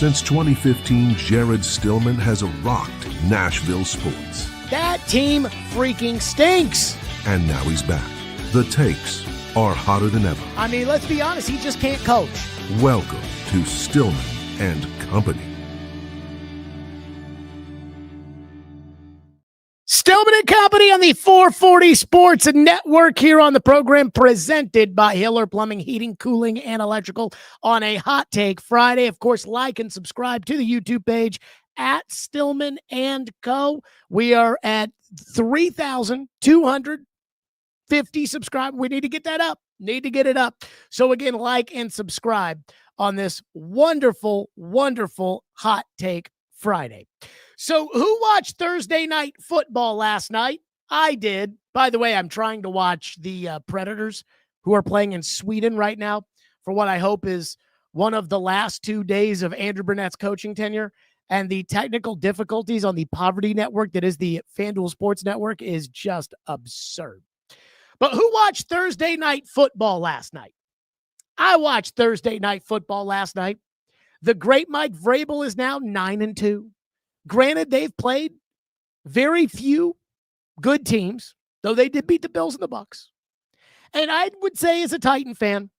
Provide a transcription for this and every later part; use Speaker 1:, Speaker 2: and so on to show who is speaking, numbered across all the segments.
Speaker 1: Since 2015, Jared Stillman has rocked Nashville sports.
Speaker 2: That team freaking stinks.
Speaker 1: And now he's back. The takes are hotter than ever.
Speaker 2: I mean, let's be honest, he just can't coach.
Speaker 1: Welcome to Stillman and Company.
Speaker 2: Stillman and Company on the 440 Sports Network here on the program, presented by Hiller Plumbing, Heating, Cooling, and Electrical on a Hot Take Friday. Of course, like and subscribe to the YouTube page at Stillman and Co. We are at 3,250 subscribers. We need to get that up. Need to get it up. So again, like and subscribe on this wonderful, wonderful Hot Take Friday. So who watched Thursday night football last night? I did. By the way, I'm trying to watch the Predators, who are playing in Sweden right now for what I hope is one of the last 2 days of Andrew Burnett's coaching tenure. And the technical difficulties on the Poverty Network, that is the FanDuel Sports Network, is just absurd. But who watched Thursday night football last night? I watched Thursday night football last night. The great Mike Vrabel is now 9-2. Granted, they've played very few good teams, though they did beat the Bills and the Bucs. And I would say, as a Titan fan,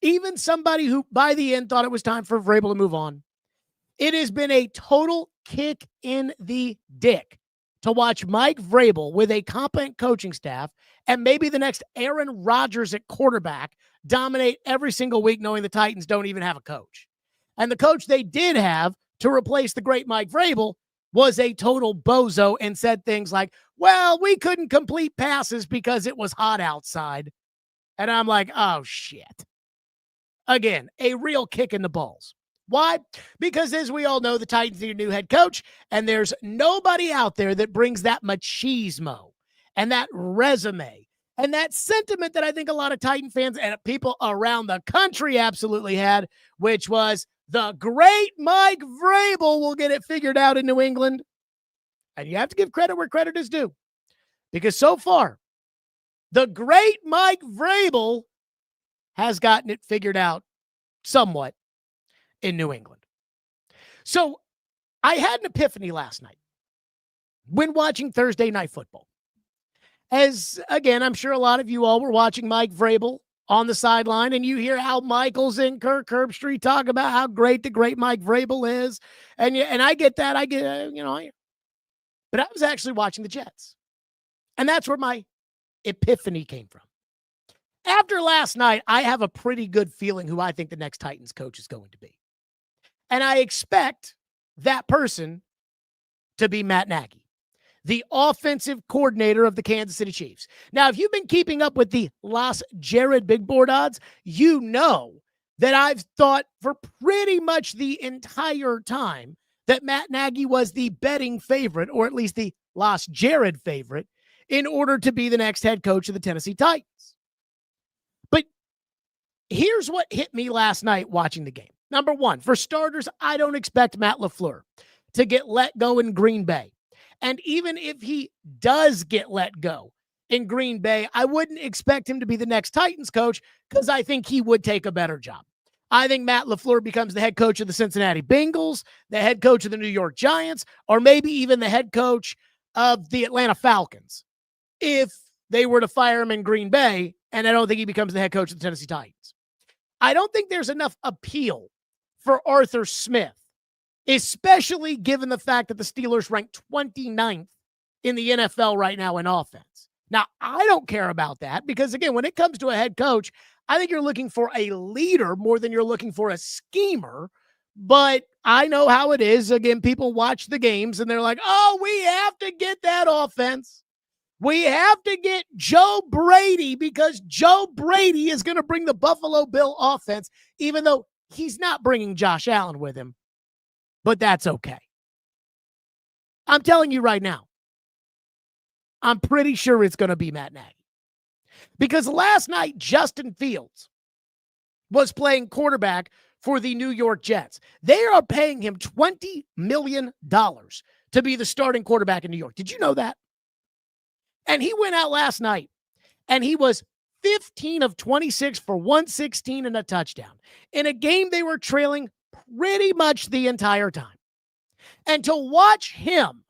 Speaker 2: even somebody who by the end thought it was time for Vrabel to move on, it has been a total kick in the dick to watch Mike Vrabel with a competent coaching staff and maybe the next Aaron Rodgers at quarterback dominate every single week, knowing the Titans don't even have a coach. And the coach they did have to replace the great Mike Vrabel was a total bozo and said things like, well, we couldn't complete passes because it was hot outside. And I'm like, oh, shit. Again, a real kick in the balls. Why? Because as we all know, the Titans need a new head coach, and there's nobody out there that brings that machismo and that resume and that sentiment that I think a lot of Titan fans and people around the country absolutely had, which was, the great Mike Vrabel will get it figured out in New England. And you have to give credit where credit is due. Because so far, the great Mike Vrabel has gotten it figured out somewhat in New England. So I had an epiphany last night when watching Thursday night football. As, again, I'm sure a lot of you all were watching Mike Vrabel on the sideline, and you hear Al Michaels and Kirk Herbstreit talk about how great the great Mike Vrabel is. And I get that. I get, but I was actually watching the Jets. And that's where my epiphany came from. After last night, I have a pretty good feeling who I think the next Titans coach is going to be. And I expect that person to be Matt Nagy, the offensive coordinator of the Kansas City Chiefs. Now, if you've been keeping up with the Las Jared big board odds, you know that I've thought for pretty much the entire time that Matt Nagy was the betting favorite, or at least the Las Jared favorite, in order to be the next head coach of the Tennessee Titans. But here's what hit me last night watching the game. Number one, for starters, I don't expect Matt LaFleur to get let go in Green Bay. And even if he does get let go in Green Bay, I wouldn't expect him to be the next Titans coach because I think he would take a better job. I think Matt LaFleur becomes the head coach of the Cincinnati Bengals, the head coach of the New York Giants, or maybe even the head coach of the Atlanta Falcons if they were to fire him in Green Bay, and I don't think he becomes the head coach of the Tennessee Titans. I don't think there's enough appeal for Arthur Smith, especially given the fact that the Steelers rank 29th in the NFL right now in offense. Now, I don't care about that because, again, when it comes to a head coach, I think you're looking for a leader more than you're looking for a schemer. But I know how it is. Again, people watch the games and they're like, oh, we have to get that offense. We have to get Joe Brady because Joe Brady is going to bring the Buffalo Bill offense, even though he's not bringing Josh Allen with him. But that's okay. I'm telling you right now, I'm pretty sure it's going to be Matt Nagy. Because last night, Justin Fields was playing quarterback for the New York Jets. They are paying him $20 million to be the starting quarterback in New York. Did you know that? And he went out last night, and he was 15 of 26 for 116 and a touchdown in a game they were trailing pretty much the entire time. And to watch him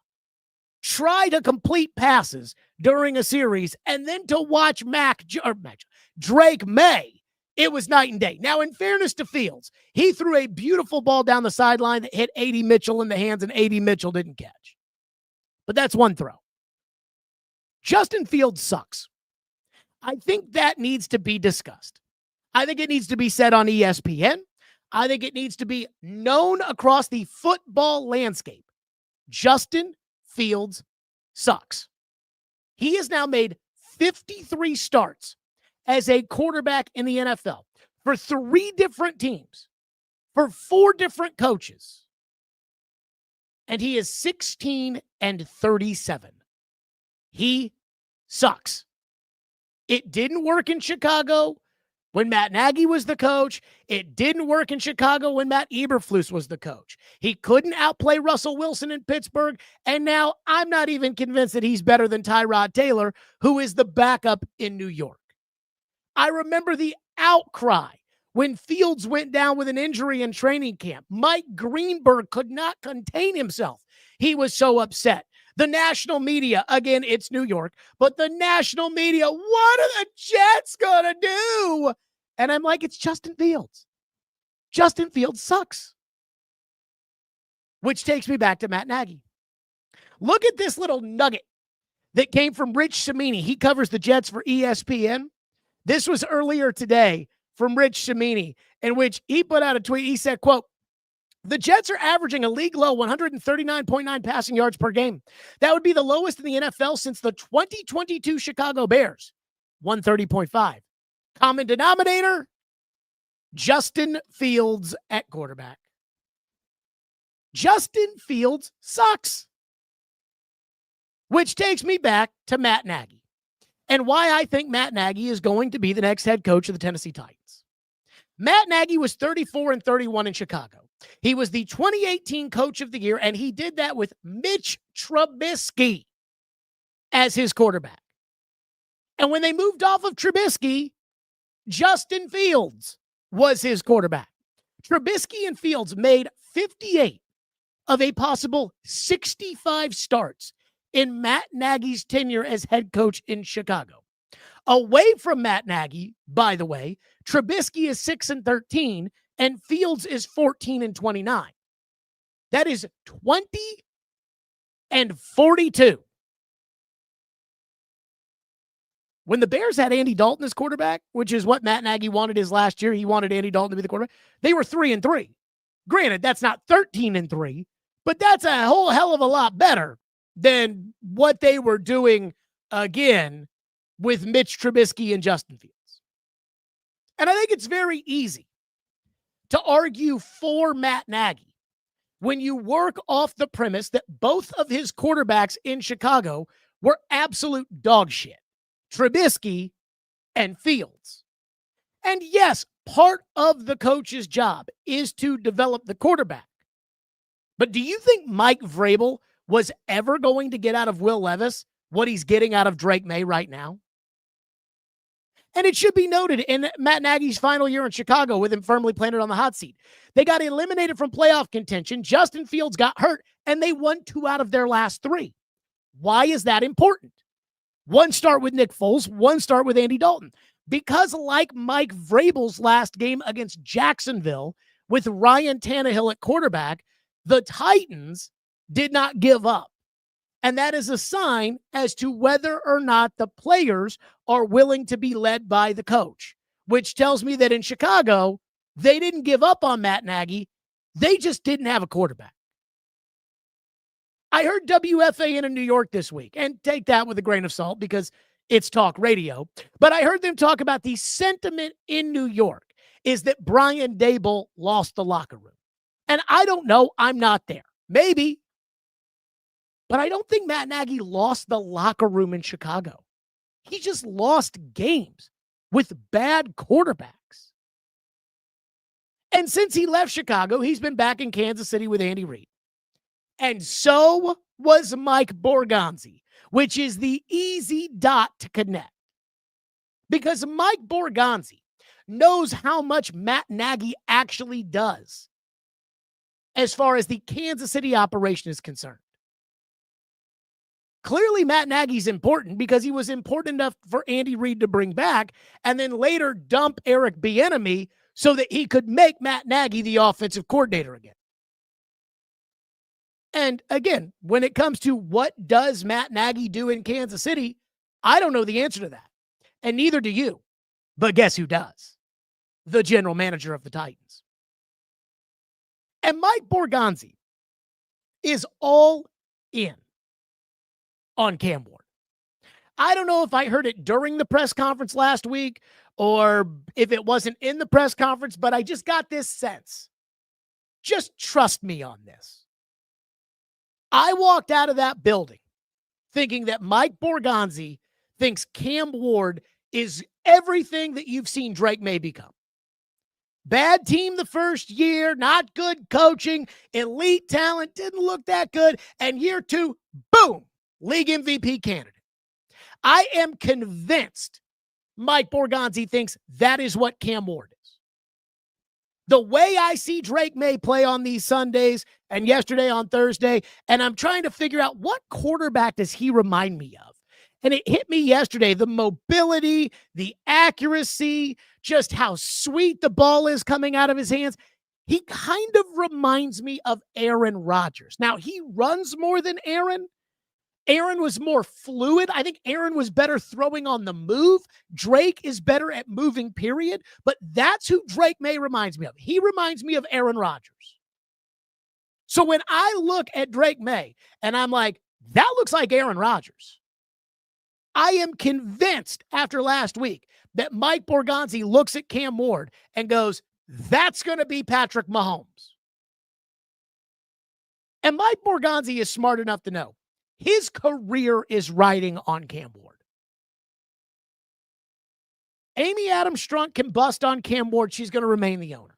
Speaker 2: try to complete passes during a series and then to watch Drake Maye, it was night and day. Now, in fairness to Fields, he threw a beautiful ball down the sideline that hit A.D. Mitchell in the hands, and A.D. Mitchell didn't catch. But that's one throw. Justin Fields sucks. I think that needs to be discussed. I think it needs to be said on ESPN. I think it needs to be known across the football landscape. Justin Fields sucks. He has now made 53 starts as a quarterback in the NFL for 3 different teams, for 4 different coaches. And he is 16-37. He sucks. It didn't work in Chicago when Matt Nagy was the coach. It didn't work in Chicago when Matt Eberflus was the coach. He couldn't outplay Russell Wilson in Pittsburgh, and now I'm not even convinced that he's better than Tyrod Taylor, who is the backup in New York. I remember the outcry when Fields went down with an injury in training camp. Mike Greenberg could not contain himself. He was so upset. The national media, again, it's New York, but the national media, what are the Jets going to do? And I'm like, it's Justin Fields. Justin Fields sucks. Which takes me back to Matt Nagy. Look at this little nugget that came from Rich Cimini. He covers the Jets for ESPN. This was earlier today from Rich Cimini, in which he put out a tweet. He said, quote, "The Jets are averaging a league-low 139.9 passing yards per game. That would be the lowest in the NFL since the 2022 Chicago Bears, 130.5. Common denominator, Justin Fields at quarterback. Justin Fields sucks." Which takes me back to Matt Nagy and why I think Matt Nagy is going to be the next head coach of the Tennessee Titans. Matt Nagy was 34-31 in Chicago. He was the 2018 Coach of the Year, and he did that with Mitch Trubisky as his quarterback. And when they moved off of Trubisky, Justin Fields was his quarterback. Trubisky and Fields made 58 of a possible 65 starts in Matt Nagy's tenure as head coach in Chicago. Away from Matt Nagy, by the way, Trubisky is 6-13 and Fields is 14-29. That is 20-42. When the Bears had Andy Dalton as quarterback, which is what Matt Nagy wanted his last year, he wanted Andy Dalton to be the quarterback, they were 3-3. Granted, that's not 13-3, but that's a whole hell of a lot better than what they were doing again with Mitch Trubisky and Justin Fields. And I think it's very easy to argue for Matt Nagy when you work off the premise that both of his quarterbacks in Chicago were absolute dog shit, Trubisky and Fields. And yes, part of the coach's job is to develop the quarterback. But do you think Mike Vrabel was ever going to get out of Will Levis what he's getting out of Drake Maye right now? And it should be noted, in Matt Nagy's final year in Chicago, with him firmly planted on the hot seat, they got eliminated from playoff contention. Justin Fields got hurt, and they won 2 out of their last 3. Why is that important? 1 start with Nick Foles, 1 start with Andy Dalton. Because like Mike Vrabel's last game against Jacksonville with Ryan Tannehill at quarterback, the Titans did not give up. And that is a sign as to whether or not the players are willing to be led by the coach, which tells me that in Chicago, they didn't give up on Matt Nagy. They just didn't have a quarterback. I heard WFAN in New York this week, and take that with a grain of salt because it's talk radio, but I heard them talk about the sentiment in New York is that Brian Daboll lost the locker room. And I don't know. I'm not there. Maybe. But I don't think Matt Nagy lost the locker room in Chicago. He just lost games with bad quarterbacks. And since he left Chicago, he's been back in Kansas City with Andy Reid. And so was Mike Borgonzi, which is the easy dot to connect. Because Mike Borgonzi knows how much Matt Nagy actually does. as far as the Kansas City operation is concerned. Clearly, Matt Nagy's important because he was important enough for Andy Reid to bring back and then later dump Eric Bieniemy so that he could make Matt Nagy the offensive coordinator again. And again, when it comes to what does Matt Nagy do in Kansas City, I don't know the answer to that. And neither do you. But guess who does? The general manager of the Titans. And Mike Borgonzi is all in on Cam Ward. I don't know if I heard it during the press conference last week or if it wasn't in the press conference, but I just got this sense. Just trust me on this. I walked out of that building thinking that Mike Borgonzi thinks Cam Ward is everything that you've seen Drake Maye become. Bad team the first year, not good coaching, elite talent, didn't look that good, and year 2, boom, league MVP candidate. I am convinced Mike Borgonzi thinks that is what Cam Ward is. The way I see Drake Maye play on these Sundays and yesterday on Thursday, and I'm trying to figure out what quarterback does he remind me of. And it hit me yesterday, the mobility, the accuracy, just how sweet the ball is coming out of his hands. He kind of reminds me of Aaron Rodgers. Now, he runs more than Aaron. Aaron was more fluid. I think Aaron was better throwing on the move. Drake is better at moving, period. But that's who Drake Maye reminds me of. He reminds me of Aaron Rodgers. So when I look at Drake Maye and I'm like, that looks like Aaron Rodgers. I am convinced after last week that Mike Borgonzi looks at Cam Ward and goes, that's going to be Patrick Mahomes. And Mike Borgonzi is smart enough to know his career is riding on Cam Ward. Amy Adams Strunk can bust on Cam Ward. She's going to remain the owner.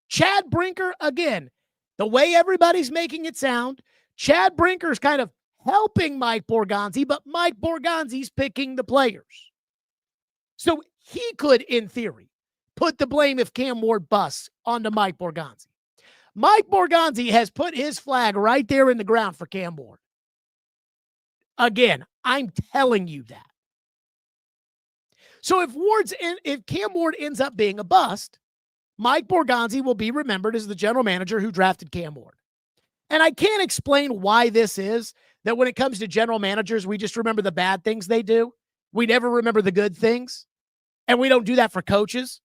Speaker 2: Chad Brinker, again, the way everybody's making it sound, Chad Brinker's kind of helping Mike Borgonzi, but Mike Borgonzi's picking the players. So he could, in theory, put the blame if Cam Ward busts onto Mike Borgonzi. Mike Borgonzi has put his flag right there in the ground for Cam Ward. Again, I'm telling you that. So if Cam Ward ends up being a bust, Mike Borgonzi will be remembered as the general manager who drafted Cam Ward. And I can't explain why this is, that when it comes to general managers, we just remember the bad things they do. We never remember the good things. And we don't do that for coaches.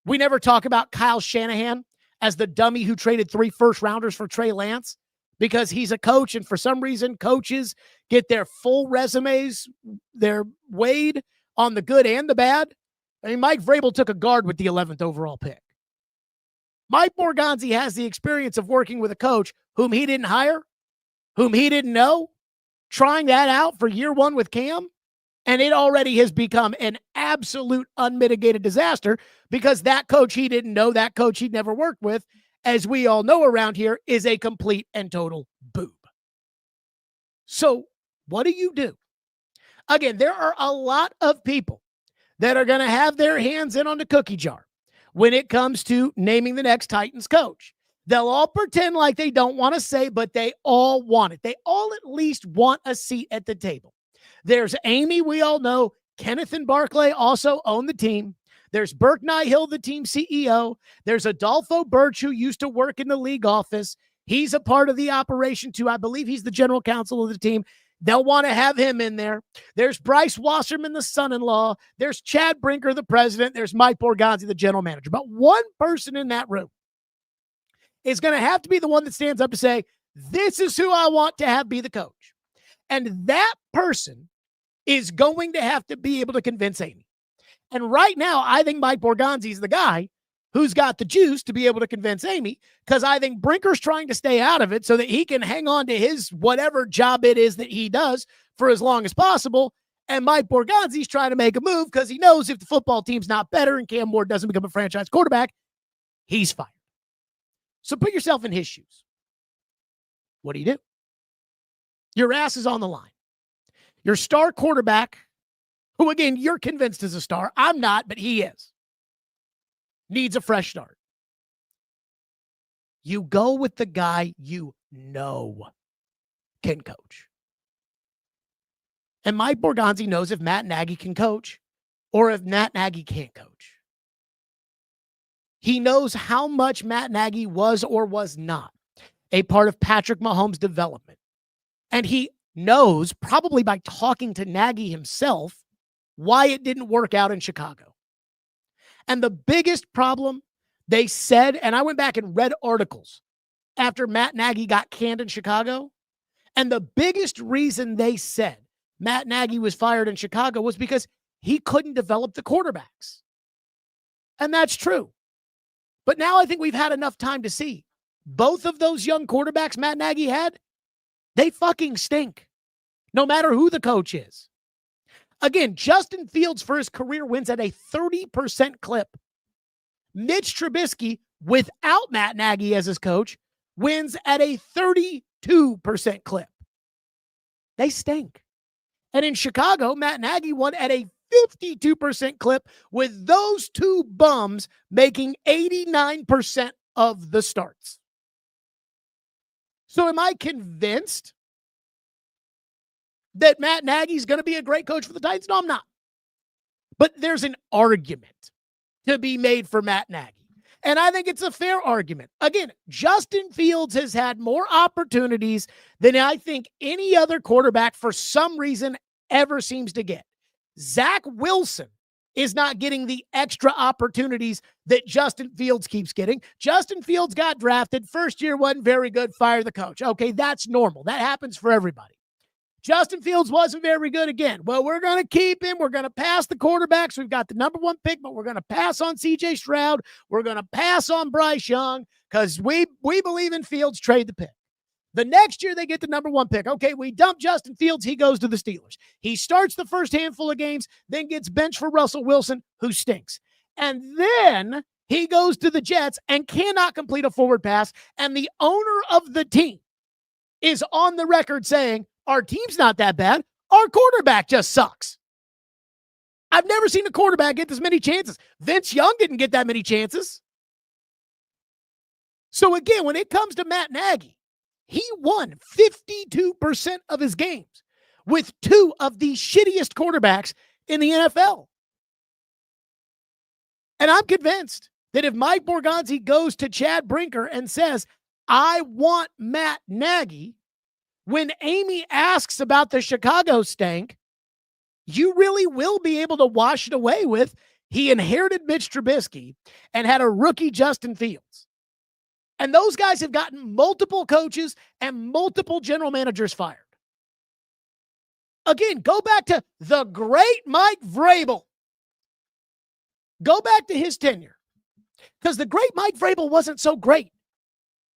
Speaker 2: We never talk about Kyle Shanahan as the dummy who traded 3 first-rounders for Trey Lance because he's a coach, and for some reason, coaches get their full resumes, they're weighed on the good and the bad. I mean, Mike Vrabel took a guard with the 11th overall pick. Mike Borgonzi has the experience of working with a coach whom he didn't hire, whom he didn't know, trying that out for year 1 with Cam, and it already has become an absolute unmitigated disaster because that coach he didn't know, that coach he'd never worked with, as we all know around here, is a complete and total boob. So what do you do? Again, there are a lot of people that are going to have their hands in on the cookie jar when it comes to naming the next Titans coach. They'll all pretend like they don't want to say, but they all want it. They all at least want a seat at the table. There's Amy, we all know. Kenneth and Barclay also own the team. There's Burke Nyhill, the team CEO. There's Adolfo Birch, who used to work in the league office. He's a part of the operation too. I believe he's the general counsel of the team. They'll want to have him in there. There's Bryce Wasserman, the son-in-law. There's Chad Brinker, the president. There's Mike Borgonzi, the general manager. But one person in that room is going to have to be the one that stands up to say, this is who I want to have be the coach. And that person is going to have to be able to convince Amy. And right now, I think Mike Borgonzi is the guy who's got the juice to be able to convince Amy, because I think Brinker's trying to stay out of it so that he can hang on to his whatever job it is that he does for as long as possible. And Mike Borgonzi's trying to make a move because he knows if the football team's not better and Cam Ward doesn't become a franchise quarterback, he's fired. So put yourself in his shoes. What do? Your ass is on the line. Your star quarterback, who again, you're convinced is a star. I'm not, but he is. Needs a fresh start. You go with the guy you know can coach. And Mike Borgonzi knows if Matt Nagy can coach or if Matt Nagy can't coach. He knows how much Matt Nagy was or was not a part of Patrick Mahomes' development. And he knows, probably by talking to Nagy himself, why it didn't work out in Chicago. And the biggest problem, they said, and I went back and read articles after Matt Nagy got canned in Chicago, and the biggest reason they said Matt Nagy was fired in Chicago was because he couldn't develop the quarterbacks. And that's true. But now I think we've had enough time to see both of those young quarterbacks Matt Nagy had, they fucking stink, no matter who the coach is. Again, Justin Fields for his career wins at a 30% clip. Mitch Trubisky, without Matt Nagy as his coach, wins at a 32% clip. They stink. And in Chicago, Matt Nagy won at a 52% clip with those two bums making 89% of the starts. So am I convinced that Matt Nagy's going to be a great coach for the Titans? No, I'm not. But there's an argument to be made for Matt Nagy. And I think it's a fair argument. Again, Justin Fields has had more opportunities than I think any other quarterback for some reason ever seems to get. Zach Wilson is not getting the extra opportunities that Justin Fields keeps getting. Justin Fields got drafted. First year wasn't very good. Fire the coach. Okay, that's normal. That happens for everybody. Justin Fields wasn't very good again. Well, we're going to keep him. We're going to pass the quarterbacks. We've got the number one pick, but we're going to pass on C.J. Stroud. We're going to pass on Bryce Young because we believe in Fields. Trade the pick. The next year, they get the number one pick. Okay, we dump Justin Fields. He goes to the Steelers. He starts the first handful of games, then gets benched for Russell Wilson, who stinks. And then he goes to the Jets and cannot complete a forward pass. And the owner of the team is on the record saying, our team's not that bad. Our quarterback just sucks. I've never seen a quarterback get this many chances. Vince Young didn't get that many chances. So again, when it comes to Matt Nagy, he won 52% of his games with two of the shittiest quarterbacks in the NFL. And I'm convinced that if Mike Borgonzi goes to Chad Brinker and says, I want Matt Nagy, when Amy asks about the Chicago stank, you really will be able to wash it away with, he inherited Mitch Trubisky and had a rookie Justin Fields. And those guys have gotten multiple coaches and multiple general managers fired. Again, go back to the great Mike Vrabel. Go back to his tenure. Because the great Mike Vrabel wasn't so great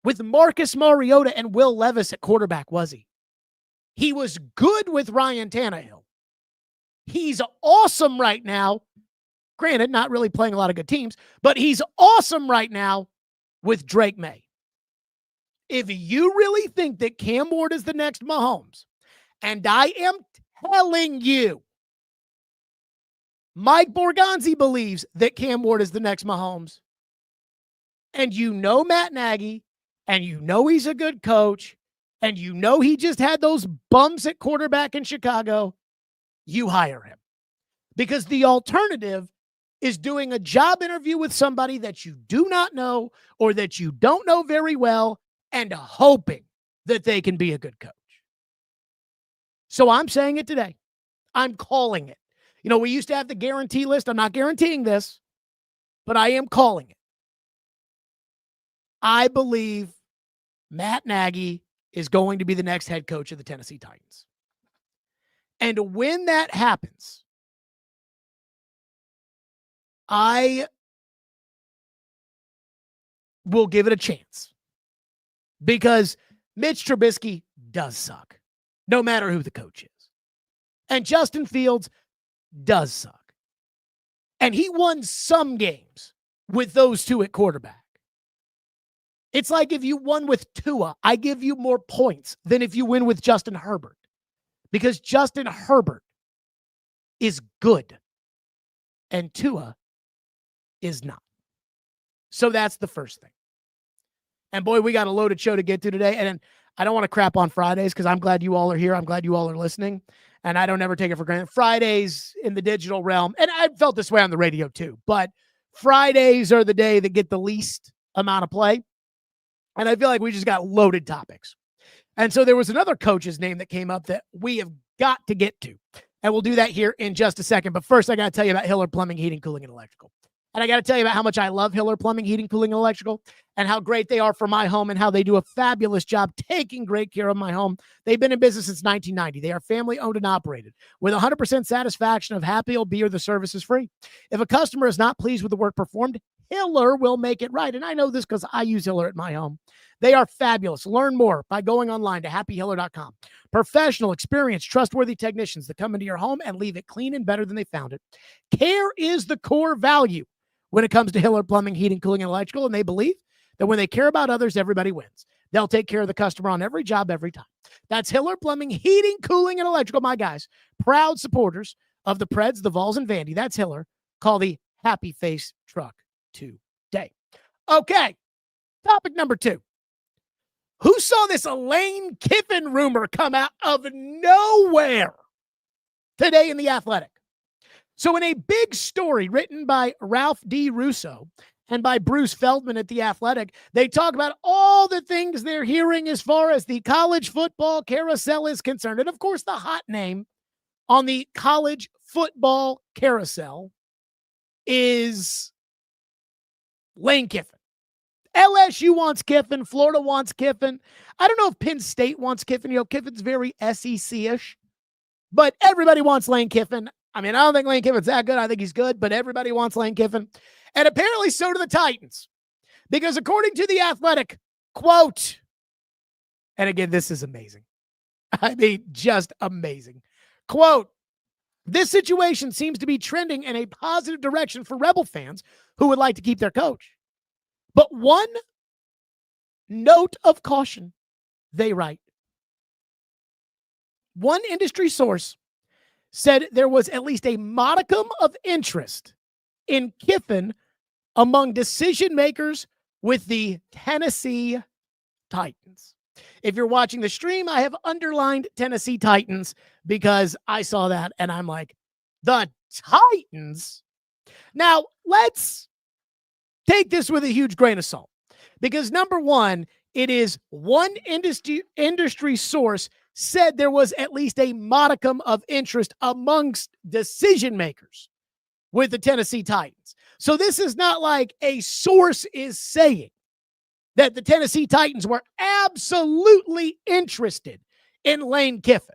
Speaker 2: with Marcus Mariota and Will Levis at quarterback, was he? He was good with Ryan Tannehill. He's awesome right now. Granted, not really playing a lot of good teams, but he's awesome right now with Drake Maye. If you really think that Cam Ward is the next Mahomes, and I am telling you, Mike Borgonzi believes that Cam Ward is the next Mahomes, and you know Matt Nagy, and you know he's a good coach, and you know he just had those bums at quarterback in Chicago, you hire him. Because the alternative is doing a job interview with somebody that you do not know or that you don't know very well and hoping that they can be a good coach. So I'm saying it today. I'm calling it. You know, we used to have the guarantee list. I'm not guaranteeing this, but I am calling it. I believe Matt Nagy is going to be the next head coach of the Tennessee Titans. And when that happens, I will give it a chance because Mitch Trubisky does suck, no matter who the coach is. And Justin Fields does suck. And he won some games with those two at quarterback. It's like if you won with Tua, I give you more points than if you win with Justin Herbert. Because Justin Herbert is good. And Tua is not. So that's the first thing. And boy, we got a loaded show to get to today. And I don't want to crap on Fridays because I'm glad you all are here. I'm glad you all are listening. And I don't ever take it for granted. Fridays in the digital realm, and I felt this way on the radio too, but Fridays are the day that get the least amount of play. And I feel like we just got loaded topics. And so there was another coach's name that came up that we have got to get to. And we'll do that here in just a second. But first, I got to tell you about Hiller Plumbing, Heating, Cooling, and Electrical. And I got to tell you about how much I love Hiller Plumbing, Heating, Cooling, and Electrical, and how great they are for my home and how they do a fabulous job taking great care of my home. They've been in business since 1990. They are family owned and operated. With 100% satisfaction of happy will be or the service is free. If a customer is not pleased with the work performed, Hiller will make it right. And I know this because I use Hiller at my home. They are fabulous. Learn more by going online to happyhiller.com. Professional, experienced, trustworthy technicians that come into your home and leave it clean and better than they found it. Care is the core value when it comes to Hiller Plumbing, Heating, Cooling, and Electrical, and they believe that when they care about others, everybody wins. They'll take care of the customer on every job, every time. That's Hiller Plumbing, Heating, Cooling, and Electrical, my guys. Proud supporters of the Preds, the Vols, and Vandy. That's Hiller. Call the Happy Face Truck today. Okay, topic number 2. Who saw this Lane Kiffin rumor come out of nowhere today in The Athletic? So in a big story written by Ralph D. Russo and by Bruce Feldman at The Athletic, they talk about all the things they're hearing as far as the college football carousel is concerned. And of course, the hot name on the college football carousel is Lane Kiffin. LSU wants Kiffin. Florida wants Kiffin. I don't know if Penn State wants Kiffin. You know, Kiffin's very SEC-ish. But everybody wants Lane Kiffin. I mean, I don't think Lane Kiffin's that good. I think he's good, but everybody wants Lane Kiffin. And apparently so do the Titans. Because according to The Athletic, quote, and again, this is amazing. I mean, just amazing. Quote, this situation seems to be trending in a positive direction for Rebel fans who would like to keep their coach. But one note of caution, they write. One industry source said there was at least a modicum of interest in Kiffin among decision makers with the Tennessee Titans. If you're watching the stream, I have underlined Tennessee Titans because I saw that and I'm like, the Titans? Now, let's take this with a huge grain of salt because number one, it is one industry source said there was at least a modicum of interest amongst decision makers with the Tennessee Titans. So this is not like a source is saying that the Tennessee Titans were absolutely interested in Lane Kiffin.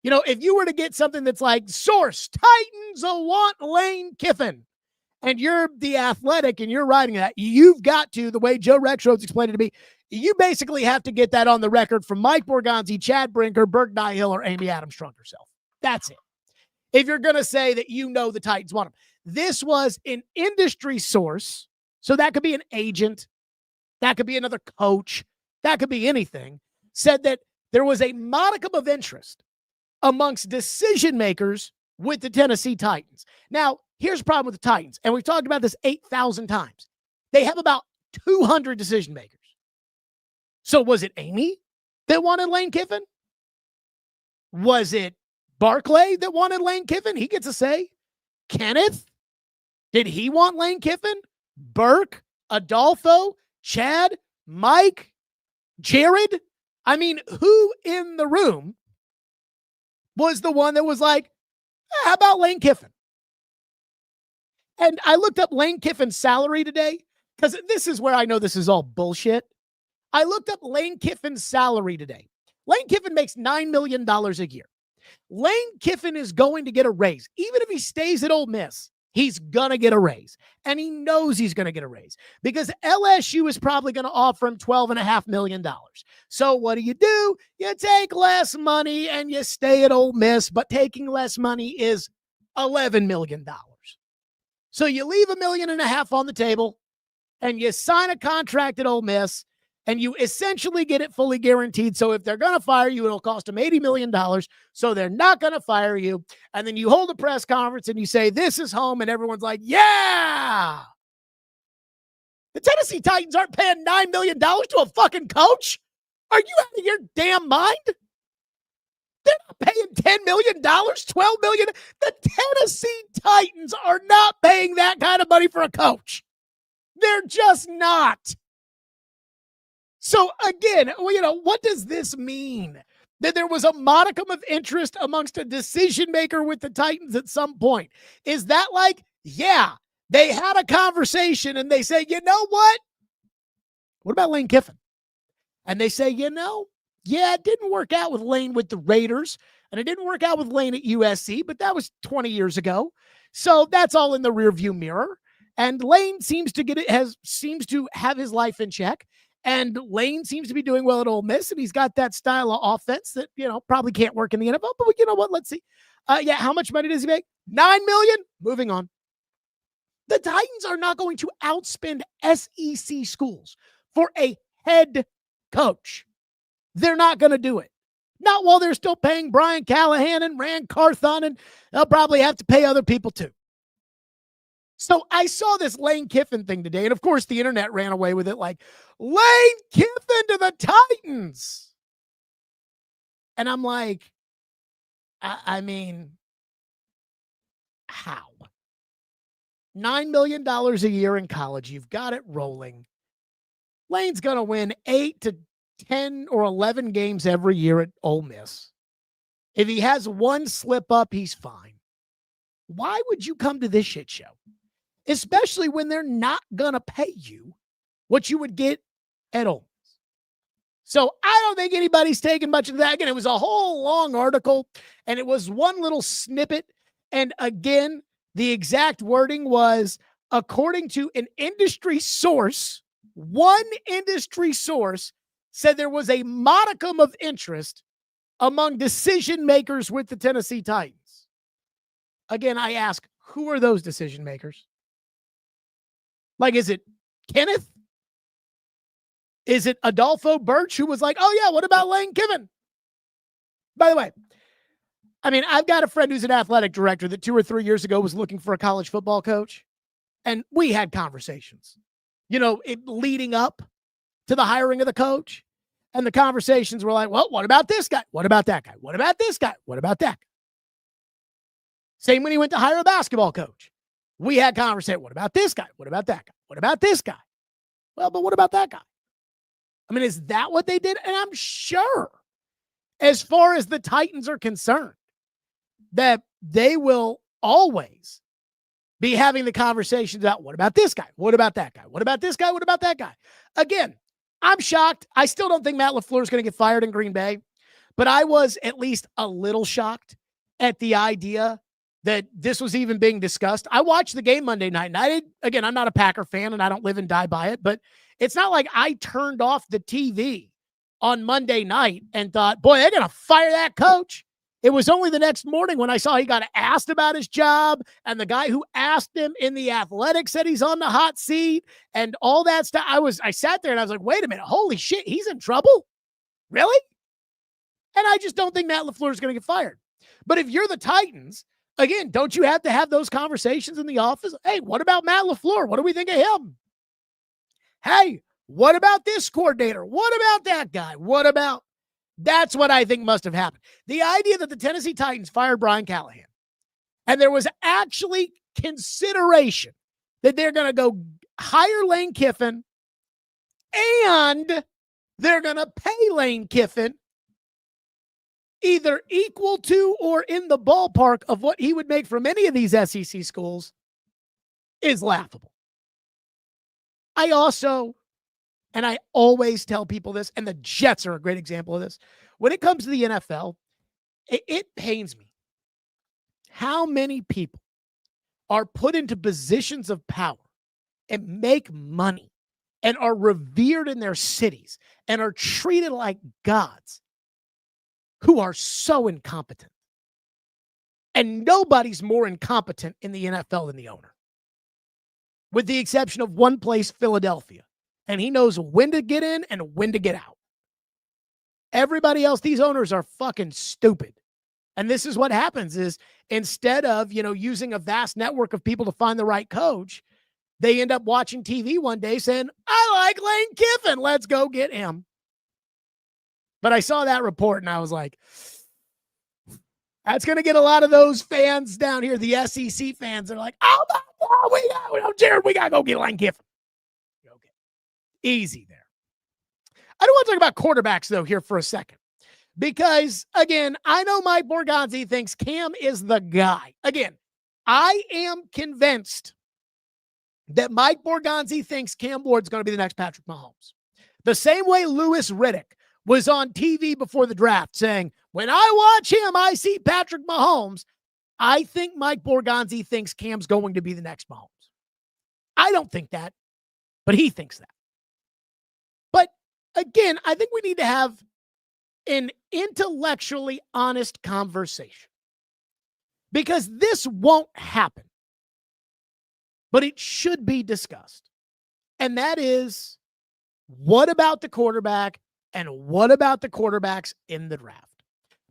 Speaker 2: You know, if you were to get something that's like, source, Titans will want Lane Kiffin, and you're The Athletic and you're writing that, you've got to, the way Joe Rexrode's explained it to me, you basically have to get that on the record from Mike Borgonzi, Chad Brinker, Berg Nyhill, or Amy Adams Strunk herself. That's it. If you're going to say that you know the Titans want him. This was an industry source, so that could be an agent, that could be another coach, that could be anything, said that there was a modicum of interest amongst decision makers with the Tennessee Titans. Now, here's the problem with the Titans, and we've talked about this 8,000 times. They have about 200 decision makers. So was it Amy that wanted Lane Kiffin? Was it Barclay that wanted Lane Kiffin? He gets a say. Kenneth? Did he want Lane Kiffin? Burke? Adolfo? Chad? Mike? Jared? I mean, who in the room was the one that was like, how about Lane Kiffin? And I looked up Lane Kiffin's salary today because this is where I know this is all bullshit. I looked up Lane Kiffin's salary today. Lane Kiffin makes $9 million a year. Lane Kiffin is going to get a raise. Even if he stays at Ole Miss, he's going to get a raise. And he knows he's going to get a raise because LSU is probably going to offer him $12.5 million. So what do? You take less money and you stay at Ole Miss, but taking less money is $11 million. So you leave $1.5 million on the table and you sign a contract at Ole Miss and you essentially get it fully guaranteed. So if they're going to fire you, it'll cost them $80 million. So they're not going to fire you. And then you hold a press conference and you say, this is home. And everyone's like, yeah. The Tennessee Titans aren't paying $9 million to a fucking coach. Are you out of your damn mind? They're not paying $10 million, $12 million. The Tennessee Titans are not paying that kind of money for a coach. They're just not. So again, what does this mean? That there was a modicum of interest amongst a decision maker with the Titans at some point. Is that like, yeah, they had a conversation and they say, you know what? What about Lane Kiffin? And they say, yeah, it didn't work out with Lane with the Raiders, and it didn't work out with Lane at USC, but that was 20 years ago. So that's all in the rearview mirror. And Lane seems to have his life in check. And Lane seems to be doing well at Ole Miss, and he's got that style of offense that, probably can't work in the NFL. But you know what? Let's see. How much money does he make? $9 million. Moving on. The Titans are not going to outspend SEC schools for a head coach. They're not going to do it. Not while they're still paying Brian Callahan and Rand Carthon, and they'll probably have to pay other people too. So I saw this Lane Kiffin thing today, and of course the internet ran away with it like, Lane Kiffin to the Titans. And I'm like, I mean, how? $9 million a year in college. You've got it rolling. Lane's going to win 8 to 10 or 11 games every year at Ole Miss. If he has one slip up, he's fine. Why would you come to this shit show? Especially when they're not going to pay you what you would get at Ole Miss. So I don't think anybody's taking much of that. Again, it was a whole long article, and it was one little snippet. And again, the exact wording was, according to an industry source, one industry source said there was a modicum of interest among decision makers with the Tennessee Titans. Again, I ask, who are those decision makers? Like, is it Kenneth? Is it Adolfo Birch, who was like, oh yeah, what about Lane Kiffin? By the way, I mean, I've got a friend who's an athletic director that 2 or 3 years ago was looking for a college football coach. And we had conversations, leading up to the hiring of the coach. And the conversations were like, well, what about this guy? What about that guy? What about this guy? What about that guy? Same when he went to hire a basketball coach. We had conversation. What about this guy? What about that guy? What about this guy? Well, but what about that guy? I mean, is that what they did? And I'm sure, as far as the Titans are concerned, that they will always be having the conversations about what about this guy? What about that guy? What about this guy? What about that guy? Again, I'm shocked. I still don't think Matt LaFleur is going to get fired in Green Bay, but I was at least a little shocked at the idea that this was even being discussed. I watched the game Monday night, and I'm not a Packer fan, and I don't live and die by it, but it's not like I turned off the TV on Monday night and thought, boy, they're going to fire that coach. It was only the next morning when I saw he got asked about his job, and the guy who asked him in The Athletic said he's on the hot seat and all that stuff. I sat there and I was like, wait a minute, holy shit, he's in trouble? Really? And I just don't think Matt LaFleur is going to get fired. But if you're the Titans, again, don't you have to have those conversations in the office? Hey, what about Matt LaFleur? What do we think of him? Hey, what about this coordinator? What about that guy? What about... That's what I think must have happened. The idea that the Tennessee Titans fired Brian Callahan, and there was actually consideration that they're going to go hire Lane Kiffin, and they're going to pay Lane Kiffin either equal to or in the ballpark of what he would make from any of these SEC schools, is laughable. I always tell people this, and the Jets are a great example of this. When it comes to the NFL, it pains me how many people are put into positions of power and make money and are revered in their cities and are treated like gods who are so incompetent. And nobody's more incompetent in the NFL than the owner, with the exception of one place, Philadelphia. And he knows when to get in and when to get out. Everybody else, these owners are fucking stupid. And this is what happens is, instead of, using a vast network of people to find the right coach, they end up watching TV one day saying, I like Lane Kiffin. Let's go get him. But I saw that report and I was like, that's going to get a lot of those fans down here, the SEC fans. They're like, oh, my God, Jared, we got to go get Lane Kiffin. Okay. Easy there. I don't want to talk about quarterbacks, though, here for a second. Because, again, I know Mike Borgonzi thinks Cam is the guy. Again, I am convinced that Mike Borgonzi thinks Cam Ward's going to be the next Patrick Mahomes. The same way Louis Riddick was on TV before the draft saying, when I watch him, I see Patrick Mahomes. I think Mike Borgonzi thinks Cam's going to be the next Mahomes. I don't think that, but he thinks that. But again, I think we need to have an intellectually honest conversation because this won't happen, but it should be discussed. And that is, what about the quarterback and what about the quarterbacks in the draft?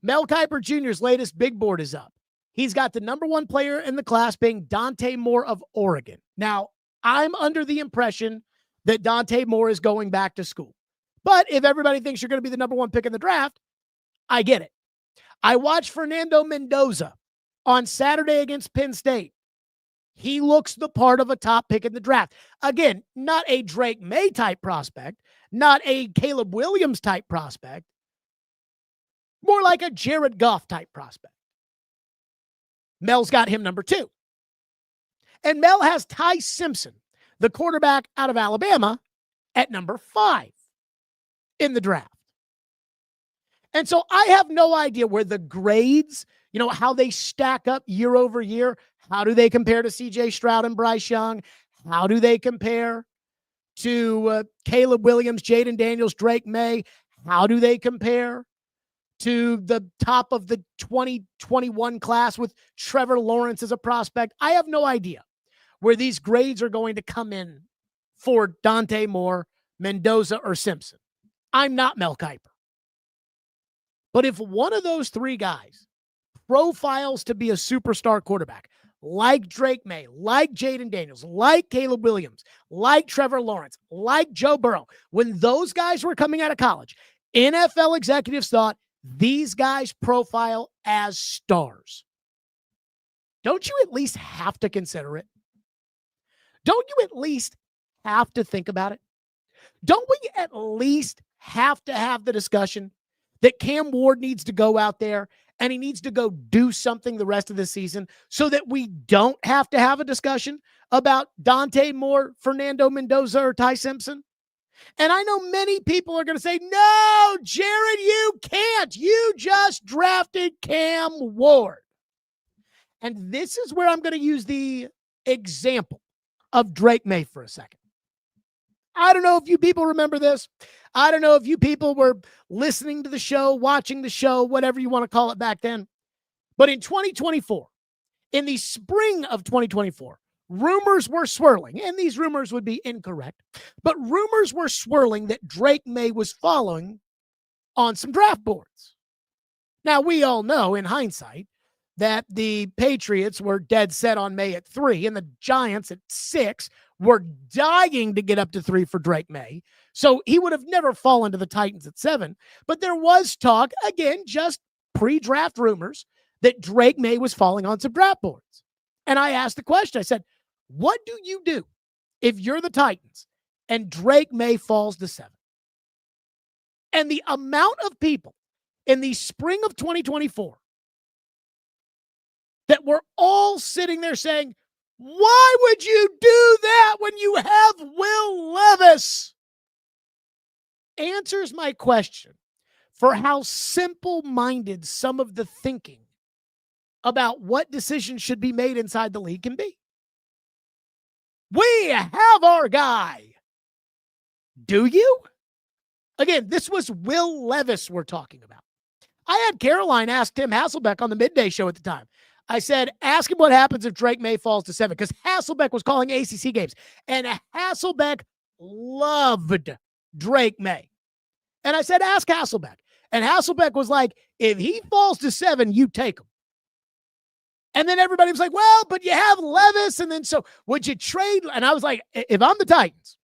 Speaker 2: Mel Kiper Jr.'s latest big board is up. He's got the number one player in the class being Dante Moore of Oregon. Now, I'm under the impression that Dante Moore is going back to school. But if everybody thinks you're going to be the number one pick in the draft, I get it. I watched Fernando Mendoza on Saturday against Penn State. He looks the part of a top pick in the draft. Again, not a Drake Maye type prospect, not a Caleb Williams type prospect, more like a Jared Goff type prospect. Mel's got him number 2. And Mel has Ty Simpson, the quarterback out of Alabama, at number 5 in the draft. And so I have no idea where the grades, how they stack up year over year. How do they compare to C.J. Stroud and Bryce Young? How do they compare to Caleb Williams, Jaden Daniels, Drake Maye? How do they compare to the top of the 2021 class with Trevor Lawrence as a prospect? I have no idea where these grades are going to come in for Dante Moore, Mendoza, or Simpson. I'm not Mel Kiper. But if one of those 3 guys profiles to be a superstar quarterback, like Drake Maye, like Jaden Daniels, like Caleb Williams, like Trevor Lawrence, like Joe Burrow, when those guys were coming out of college, NFL executives thought these guys profile as stars. Don't you at least have to consider it? Don't you at least have to think about it? Don't we at least have to have the discussion that Cam Ward needs to go out there and he needs to go do something the rest of the season so that we don't have to have a discussion about Dante Moore, Fernando Mendoza, or Ty Simpson? And I know many people are going to say, no, Jared, you can't. You just drafted Cam Ward. And this is where I'm going to use the example of Drake Maye for a second. I don't know if you people remember this. I don't know if you people were listening to the show, watching the show, whatever you want to call it back then. But in 2024, in the spring of 2024, rumors were swirling, and these rumors would be incorrect, but rumors were swirling that Drake Maye was following on some draft boards. Now, we all know in hindsight that the Patriots were dead set on Maye at 3, and the Giants at 6 were dying to get up to 3 for Drake Maye. So he would have never fallen to the Titans at 7. But there was talk, again, just pre-draft rumors, that Drake Maye was falling on some draft boards. And I asked the question, I said, what do you do if you're the Titans and Drake Maye falls to 7? And the amount of people in the spring of 2024 that were all sitting there saying, why would you do that when you have Will Levis? Answers my question for how simple-minded some of the thinking about what decisions should be made inside the league can be. We have our guy. Do you? Again, this was Will Levis we're talking about. I had Caroline ask Tim Hasselbeck on the midday show at the time. I said, ask him what happens if Drake Maye falls to 7, because Hasselbeck was calling ACC games, and Hasselbeck loved Drake Maye. And I said, ask Hasselbeck. And Hasselbeck was like, if he falls to 7, you take him. And then everybody was like, well, but you have Levis. And then so would you trade? And I was like, if I'm the Titans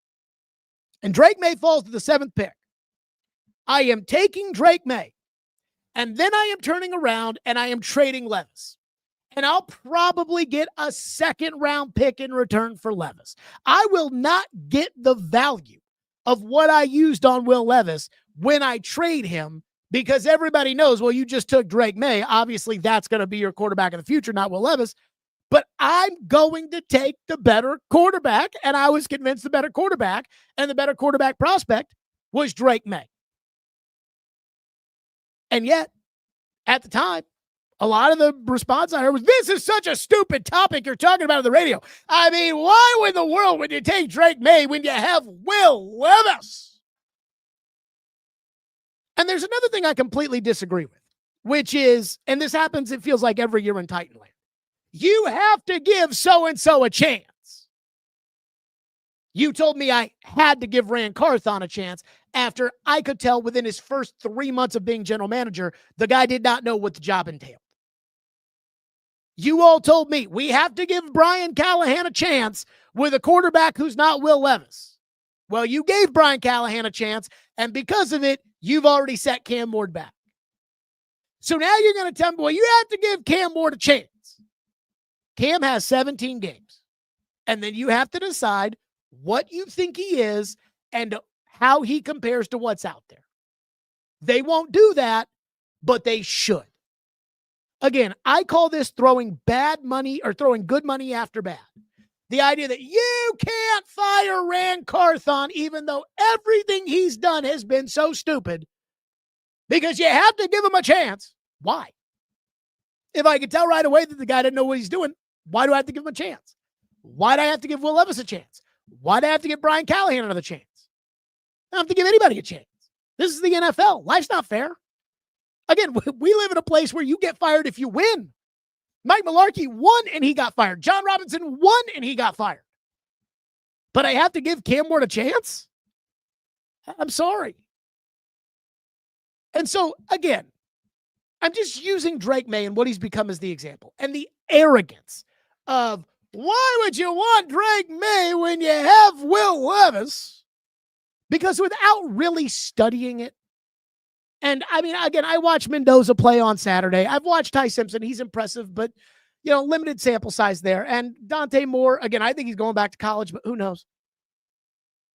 Speaker 2: and Drake Maye falls to the 7th pick, I am taking Drake Maye. And then I am turning around and I am trading Levis. And I'll probably get a 2nd-round pick in return for Levis. I will not get the value of what I used on Will Levis when I trade him, because everybody knows, well, you just took Drake Maye. Obviously, that's going to be your quarterback in the future, not Will Levis. But I'm going to take the better quarterback, and I was convinced the better quarterback and the better quarterback prospect was Drake Maye. And yet, at the time, a lot of the response I heard was, this is such a stupid topic you're talking about on the radio. I mean, why in the world would you take Drake Maye when you have Will Levis? And there's another thing I completely disagree with, which is, and this happens, it feels like every year in Titanland, you have to give so-and-so a chance. You told me I had to give Rand Carthon a chance after I could tell within his first 3 months of being general manager, the guy did not know what the job entailed. You all told me we have to give Brian Callahan a chance with a quarterback who's not Will Levis. Well, you gave Brian Callahan a chance, and because of it, you've already set Cam Ward back. So now you're going to tell me, well, you have to give Cam Ward a chance. Cam has 17 games, and then you have to decide what you think he is and how he compares to what's out there. They won't do that, but they should. Again, I call this throwing bad money or throwing good money after bad. The idea that you can't fire Rand Carthon even though everything he's done has been so stupid because you have to give him a chance. Why? If I could tell right away that the guy didn't know what he's doing, why do I have to give him a chance? Why do I have to give Will Levis a chance? Why do I have to give Brian Callahan another chance? I don't have to give anybody a chance. This is the NFL. Life's not fair. Again, we live in a place where you get fired if you win. Mike Mularkey won and he got fired. John Robinson won and he got fired. But I have to give Cam Ward a chance? I'm sorry. And so, again, I'm just using Drake Maye and what he's become as the example. And the arrogance of, why would you want Drake Maye when you have Will Levis? Because without really studying it, and I mean, again, I watched Mendoza play on Saturday. I've watched Ty Simpson. He's impressive, but, limited sample size there. And Dante Moore, again, I think he's going back to college, but who knows?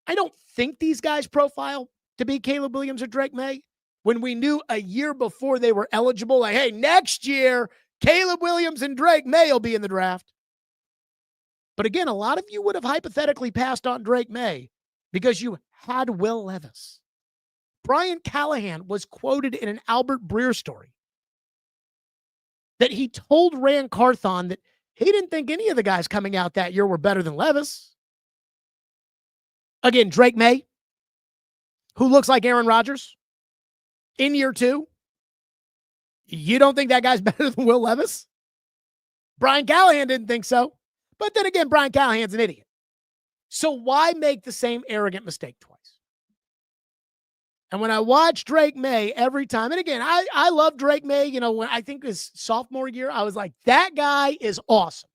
Speaker 2: I don't think these guys profile to be Caleb Williams or Drake Maye when we knew a year before they were eligible, like, hey, next year, Caleb Williams and Drake Maye will be in the draft. But again, a lot of you would have hypothetically passed on Drake Maye because you had Will Levis. Brian Callahan was quoted in an Albert Breer story that he told Rand Carthon that he didn't think any of the guys coming out that year were better than Levis. Again, Drake Maye, who looks like Aaron Rodgers in year 2. You don't think that guy's better than Will Levis? Brian Callahan didn't think so. But then again, Brian Callahan's an idiot. So why make the same arrogant mistake twice? And when I watch Drake Maye every time, and again, I love Drake Maye, when I think his sophomore year, I was like, that guy is awesome.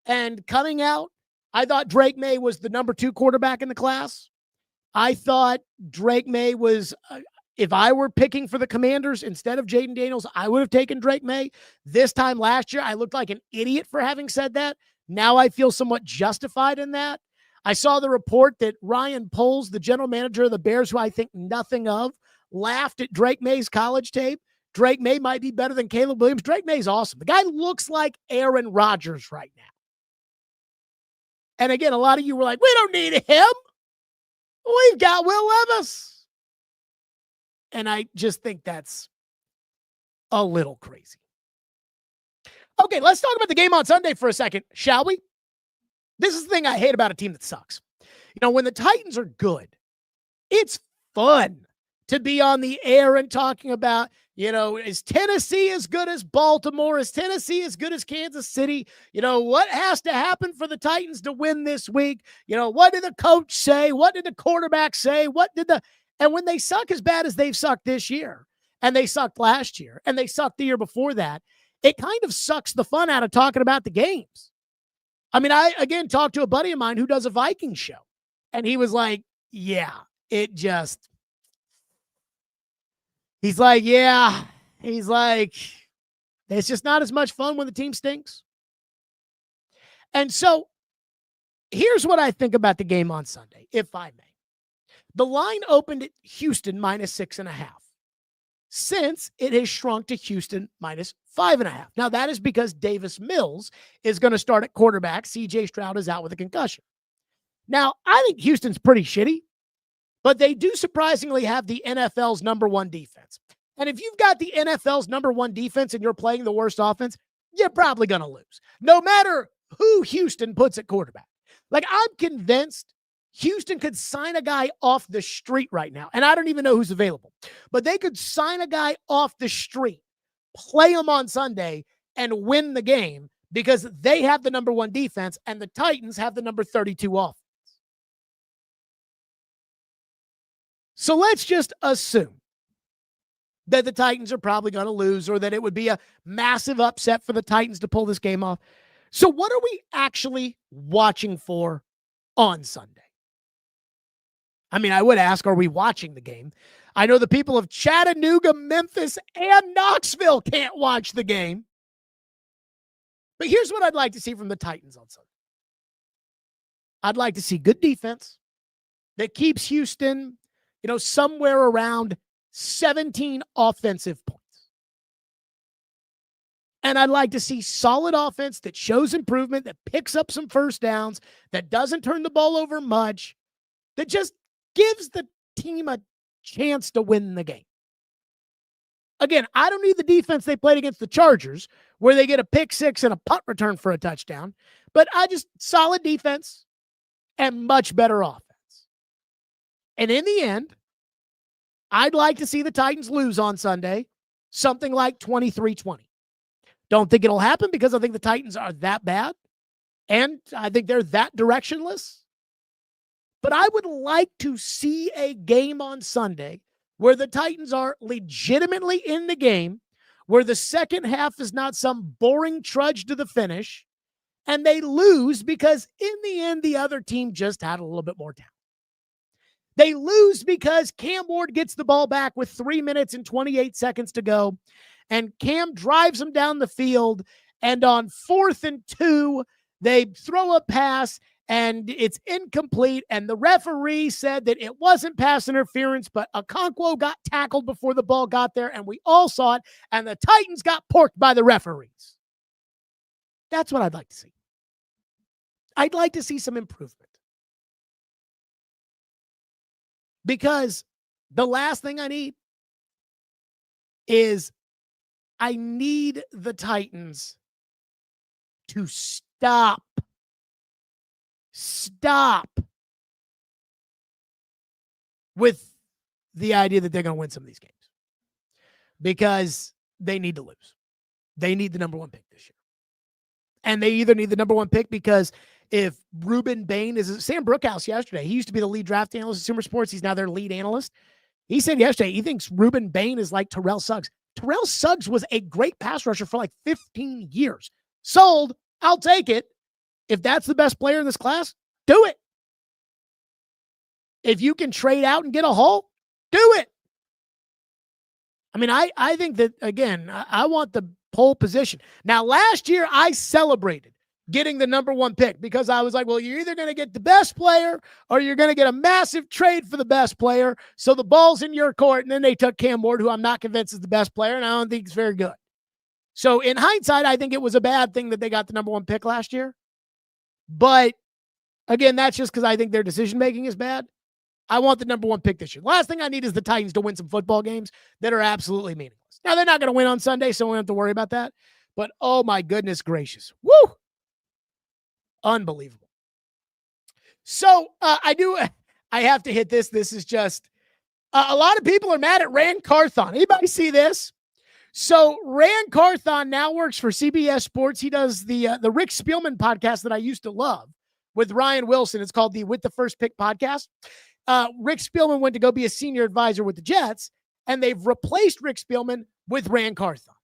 Speaker 2: And coming out, I thought Drake Maye was the number 2 quarterback in the class. I thought Drake Maye was, if I were picking for the Commanders instead of Jaden Daniels, I would have taken Drake Maye. This time last year, I looked like an idiot for having said that. Now I feel somewhat justified in that. I saw the report that Ryan Poles, the general manager of the Bears, who I think nothing of, laughed at Drake Maye's college tape. Drake Maye might be better than Caleb Williams. Drake Maye's awesome. The guy looks like Aaron Rodgers right now. And again, a lot of you were like, we don't need him. We've got Will Levis. And I just think that's a little crazy. Okay, let's talk about the game on Sunday for a second, shall we? This is the thing I hate about a team that sucks. When the Titans are good, it's fun to be on the air and talking about, is Tennessee as good as Baltimore? Is Tennessee as good as Kansas City? What has to happen for the Titans to win this week? What did the coach say? What did the quarterback say? And when they suck as bad as they've sucked this year, and they sucked last year, and they sucked the year before that, it kind of sucks the fun out of talking about the games. I mean, I, again, talked to a buddy of mine who does a Viking show, and he was like, yeah, it just, he's like, it's just not as much fun when the team stinks. And so here's what I think about the game on Sunday, if I may. The line opened at Houston -6.5. Since it has shrunk to Houston -5.5. Now, that is because Davis Mills is going to start at quarterback. CJ Stroud is out with a concussion. Now, I think Houston's pretty shitty, but they do surprisingly have the NFL's #1 defense. And if you've got the NFL's #1 defense and you're playing the worst offense, you're probably going to lose, no matter who Houston puts at quarterback. Like, I'm convinced Houston could sign a guy off the street right now, and I don't even know who's available, but they could sign a guy off the street, play him on Sunday, and win the game because they have the #1 defense and the Titans have the number 32 offense. So let's just assume that the Titans are probably going to lose or that it would be a massive upset for the Titans to pull this game off. So what are we actually watching for on Sunday? I mean, I would ask, are we watching the game? I know the people of Chattanooga, Memphis, and Knoxville can't watch the game. But here's what I'd like to see from the Titans on Sunday. I'd like to see good defense that keeps Houston, somewhere around 17 offensive points. And I'd like to see solid offense that shows improvement, that picks up some first downs, that doesn't turn the ball over much, that just gives the team a chance to win the game. Again, I don't need the defense they played against the Chargers, where they get a pick six and a punt return for a touchdown, but solid defense and much better offense. And in the end, I'd like to see the Titans lose on Sunday, something like 23-20. Don't think it'll happen because I think the Titans are that bad, and I think they're that directionless. But I would like to see a game on Sunday where the Titans are legitimately in the game, where the second half is not some boring trudge to the finish, and they lose because in the end, the other team just had a little bit more talent. They lose because Cam Ward gets the ball back with 3 minutes and 28 seconds to go, and Cam drives them down the field, and on 4th and 2, they throw a pass, and it's incomplete, and the referee said that it wasn't pass interference, but Okonkwo got tackled before the ball got there, and we all saw it, and the Titans got porked by the referees. That's what I'd like to see. I'd like to see some improvement. Because the last thing I need is I need the Titans to stop with the idea that they're going to win some of these games, because they need to lose. They need the #1 pick this year. And they either need the #1 pick because if Ruben Bain is Sam Brookhouse yesterday, he used to be the lead draft analyst at Sumer Sports. He's now their lead analyst. He said yesterday he thinks Ruben Bain is like Terrell Suggs. Terrell Suggs was a great pass rusher for like 15 years. Sold. I'll take it. If that's the best player in this class, do it. If you can trade out and get a haul, do it. I mean, I think that, again, I want the pole position. Now, last year, I celebrated getting the #1 pick because I was like, well, you're either going to get the best player or you're going to get a massive trade for the best player. So the ball's in your court. And then they took Cam Ward, who I'm not convinced is the best player, and I don't think he's very good. So in hindsight, I think it was a bad thing that they got the #1 pick last year. But again, that's just because I think their decision-making is bad. I want the #1 pick this year. The last thing I need is the Titans to win some football games that are absolutely meaningless. Now, they're not going to win on Sunday, so we don't have to worry about that. But, oh, my goodness gracious. Woo! Unbelievable. So, I have to hit this. This is just, a lot of people are mad at Rand Carthon. Anybody see this? So Rand Carthon now works for CBS Sports. He does the Rick Spielman podcast that I used to love with Ryan Wilson. It's called the With the First Pick podcast. Rick Spielman went to go be a senior advisor with the Jets, and they've replaced Rick Spielman with Rand Carthon.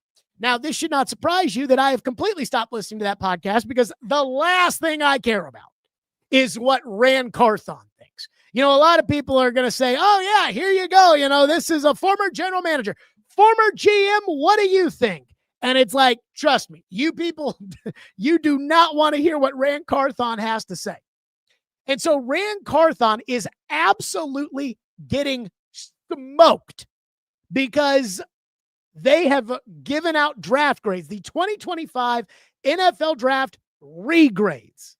Speaker 2: Now, this should not surprise you that I have completely stopped listening to that podcast because the last thing I care about is what Rand Carthon thinks. A lot of people are going to say, oh, yeah, here you go. This is a former general manager, former GM. What do you think? And it's like, trust me, you people, you do not want to hear what Rand Carthon has to say. And so Rand Carthon is absolutely getting smoked because they have given out draft grades, the 2025 NFL draft regrades.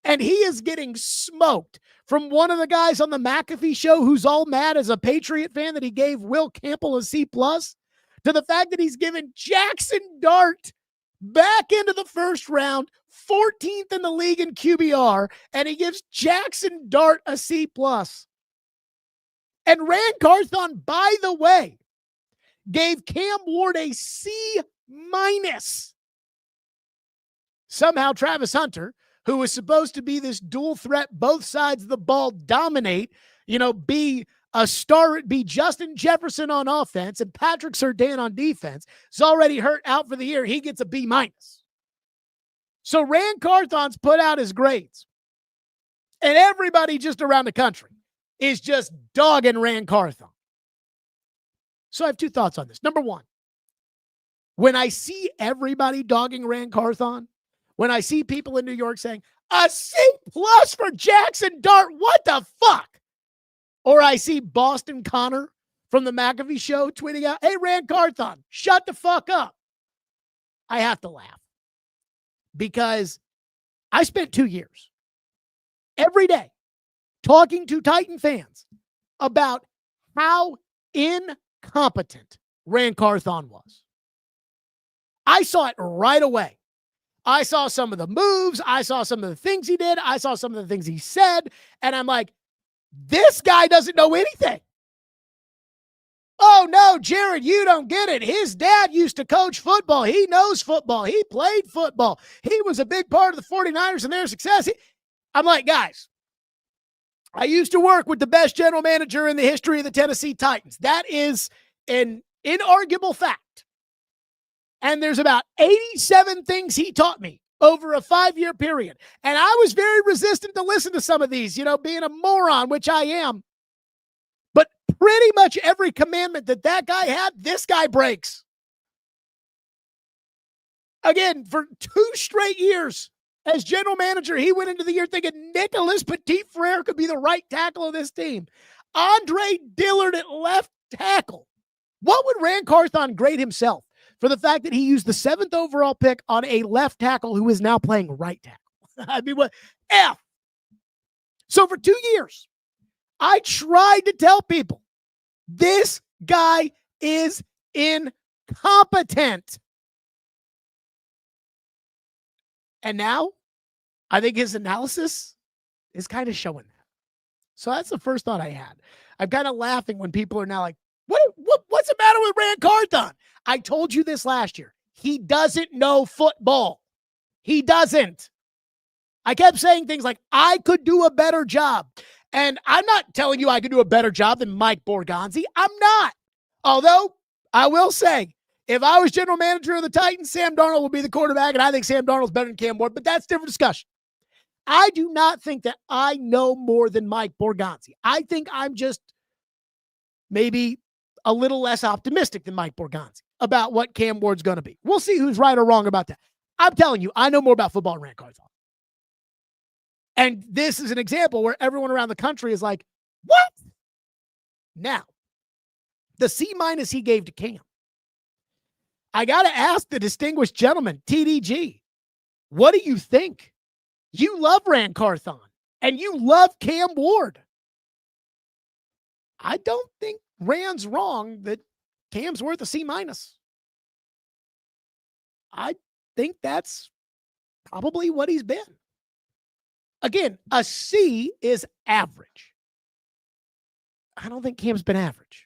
Speaker 2: And he is getting smoked from one of the guys on the McAfee show who's all mad as a Patriot fan that he gave Will Campbell a C+, to the fact that he's given Jackson Dart back into the first round, 14th in the league in QBR, and he gives Jackson Dart a C+. And Rand Carthon, by the way, gave Cam Ward a C-. Somehow Travis Hunter, who was supposed to be this dual threat, both sides of the ball dominate, be a star, be Justin Jefferson on offense and Patrick Surtain on defense, is already hurt out for the year. He gets a B-. So Rand Carthon's put out his grades. And everybody just around the country is just dogging Rand Carthon. So I have two thoughts on this. Number one, when I see everybody dogging Rand Carthon, when I see people in New York saying, a C+ for Jackson Dart, what the fuck? Or I see Boston Connor from the McAfee show tweeting out, hey, Rand Carthon, shut the fuck up. I have to laugh because I spent 2 years every day talking to Titan fans about how incompetent Rand Carthon was. I saw it right away. I saw some of the moves. I saw some of the things he did. I saw some of the things he said. And I'm like, this guy doesn't know anything. Oh, no, Jared, you don't get it. His dad used to coach football. He knows football. He played football. He was a big part of the 49ers and their success. I'm like, guys, I used to work with the best general manager in the history of the Tennessee Titans. That is an inarguable fact. And there's about 87 things he taught me over a 5-year period. And I was very resistant to listen to some of these, being a moron, which I am. But pretty much every commandment that guy had, this guy breaks. Again, for 2 straight years as general manager, he went into the year thinking Nicholas Petit-Frere could be the right tackle of this team. Andre Dillard at left tackle. What would Rand Carthon grade himself for the fact that he used the 7th overall pick on a left tackle who is now playing right tackle? I mean, what? F. So for 2 years, I tried to tell people this guy is incompetent. And now I think his analysis is kind of showing that. So that's the first thought I had. I'm kind of laughing when people are now like, what's the matter with Rand Carthon? I told you this last year. He doesn't know football. He doesn't. I kept saying things like, I could do a better job. And I'm not telling you I could do a better job than Mike Borgonzi. I'm not. Although, I will say, if I was general manager of the Titans, Sam Darnold would be the quarterback, and I think Sam Darnold's better than Cam Ward, but that's a different discussion. I do not think that I know more than Mike Borgonzi. I think I'm just maybe a little less optimistic than Mike Borgonzi about what Cam Ward's going to be. We'll see who's right or wrong about that. I'm telling you, I know more about football than Rand Carthon. And this is an example where everyone around the country is like, what? Now, the C- he gave to Cam. I got to ask the distinguished gentleman, TDG, what do you think? You love Rand Carthon and you love Cam Ward. I don't think Rand's wrong that Cam's worth a C-. I think that's probably what he's been. Again, a C is average. I don't think Cam's been average.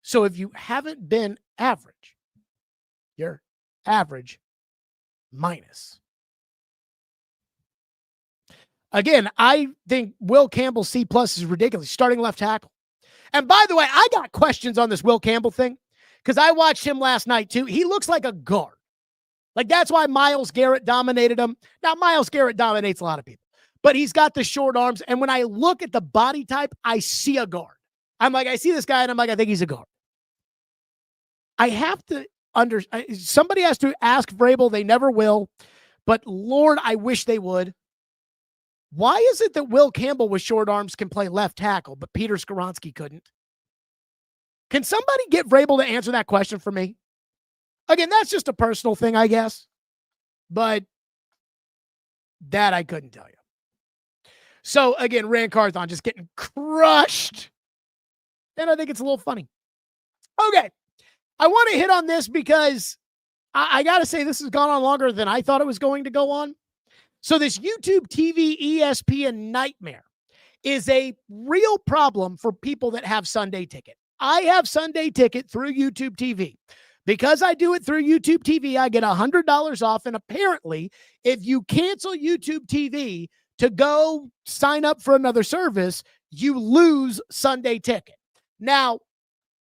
Speaker 2: So if you haven't been average, you're average minus. Again, I think Will Campbell's C+ is ridiculous. Starting left tackle. And by the way, I got questions on this Will Campbell thing because I watched him last night too. He looks like a guard. Like, that's why Myles Garrett dominated him. Now, Myles Garrett dominates a lot of people, but he's got the short arms. And when I look at the body type, I see a guard. I'm like, I see this guy, and I'm like, I think he's a guard. I have to somebody has to ask Vrabel. They never will. But, Lord, I wish they would. Why is it that Will Campbell with short arms can play left tackle, but Peter Skoronski couldn't? Can somebody get Vrabel to answer that question for me? Again, that's just a personal thing, I guess. But that I couldn't tell you. So, again, Rand Carthon just getting crushed. And I think it's a little funny. Okay. I want to hit on this because I got to say this has gone on longer than I thought it was going to go on. So this YouTube TV ESPN nightmare is a real problem for people that have Sunday Ticket. I have Sunday Ticket through YouTube TV. Because I do it through YouTube TV, I get $100 off. And apparently, if you cancel YouTube TV to go sign up for another service, you lose Sunday Ticket. Now,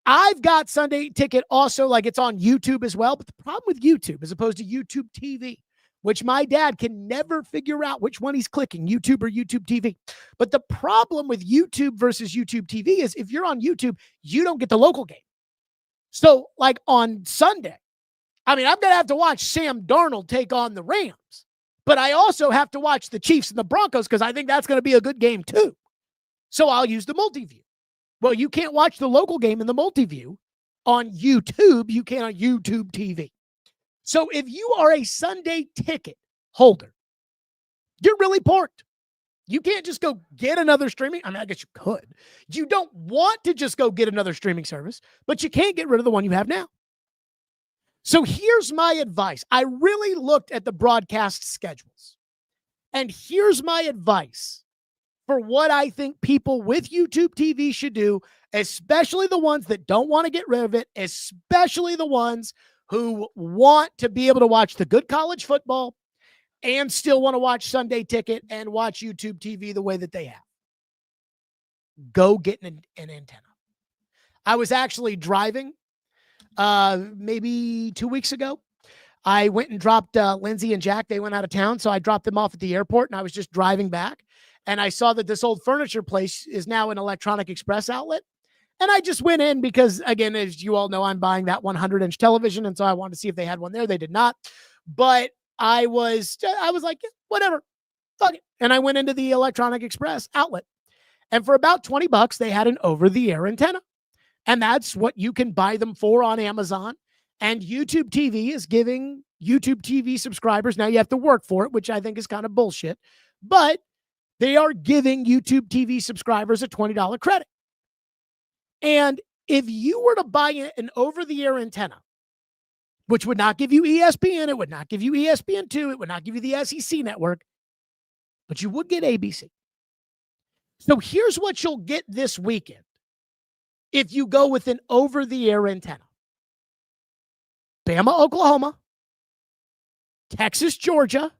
Speaker 2: I've got Sunday Ticket also, like it's on YouTube as well. But the problem with YouTube, as opposed to YouTube TV, which my dad can never figure out which one he's clicking, YouTube or YouTube TV. But the problem with YouTube versus YouTube TV is if you're on YouTube, you don't get the local game. So, like on Sunday, I'm going to have to watch Sam Darnold take on the Rams. But I also have to watch the Chiefs and the Broncos because I think that's going to be a good game too. So I'll use the multi-view. Well, you can't watch the local game in the multi-view on YouTube. You can on YouTube TV. So if you are a Sunday Ticket holder, you're really porked. You can't just go get another streaming. I guess you could. You don't want to just go get another streaming service, but you can't get rid of the one you have now. So here's my advice. I really looked at the broadcast schedules. And here's my advice for what I think people with YouTube TV should do, especially the ones that don't want to get rid of it, especially the ones who want to be able to watch the good college football and still want to watch Sunday Ticket and watch YouTube TV the way that they have. Go get an antenna. I was actually driving maybe 2 weeks ago. I went and dropped Lindsay and Jack. They went out of town, so I dropped them off at the airport, and I was just driving back. And I saw that this old furniture place is now an Electronic Express outlet. And I just went in because, again, as you all know, I'm buying that 100-inch television, and so I wanted to see if they had one there. They did not. But I was like, whatever, fuck it. And I went into the Electronic Express outlet. And for about $20, they had an over-the-air antenna. And that's what you can buy them for on Amazon. And YouTube TV is giving YouTube TV subscribers, now you have to work for it, which I think is kind of bullshit, but they are giving YouTube TV subscribers a $20 credit. And if you were to buy an over-the-air antenna, which would not give you ESPN, it would not give you ESPN2, it would not give you the SEC network, but you would get ABC. So here's what you'll get this weekend if you go with an over-the-air antenna. Bama, Oklahoma, Texas, Georgia,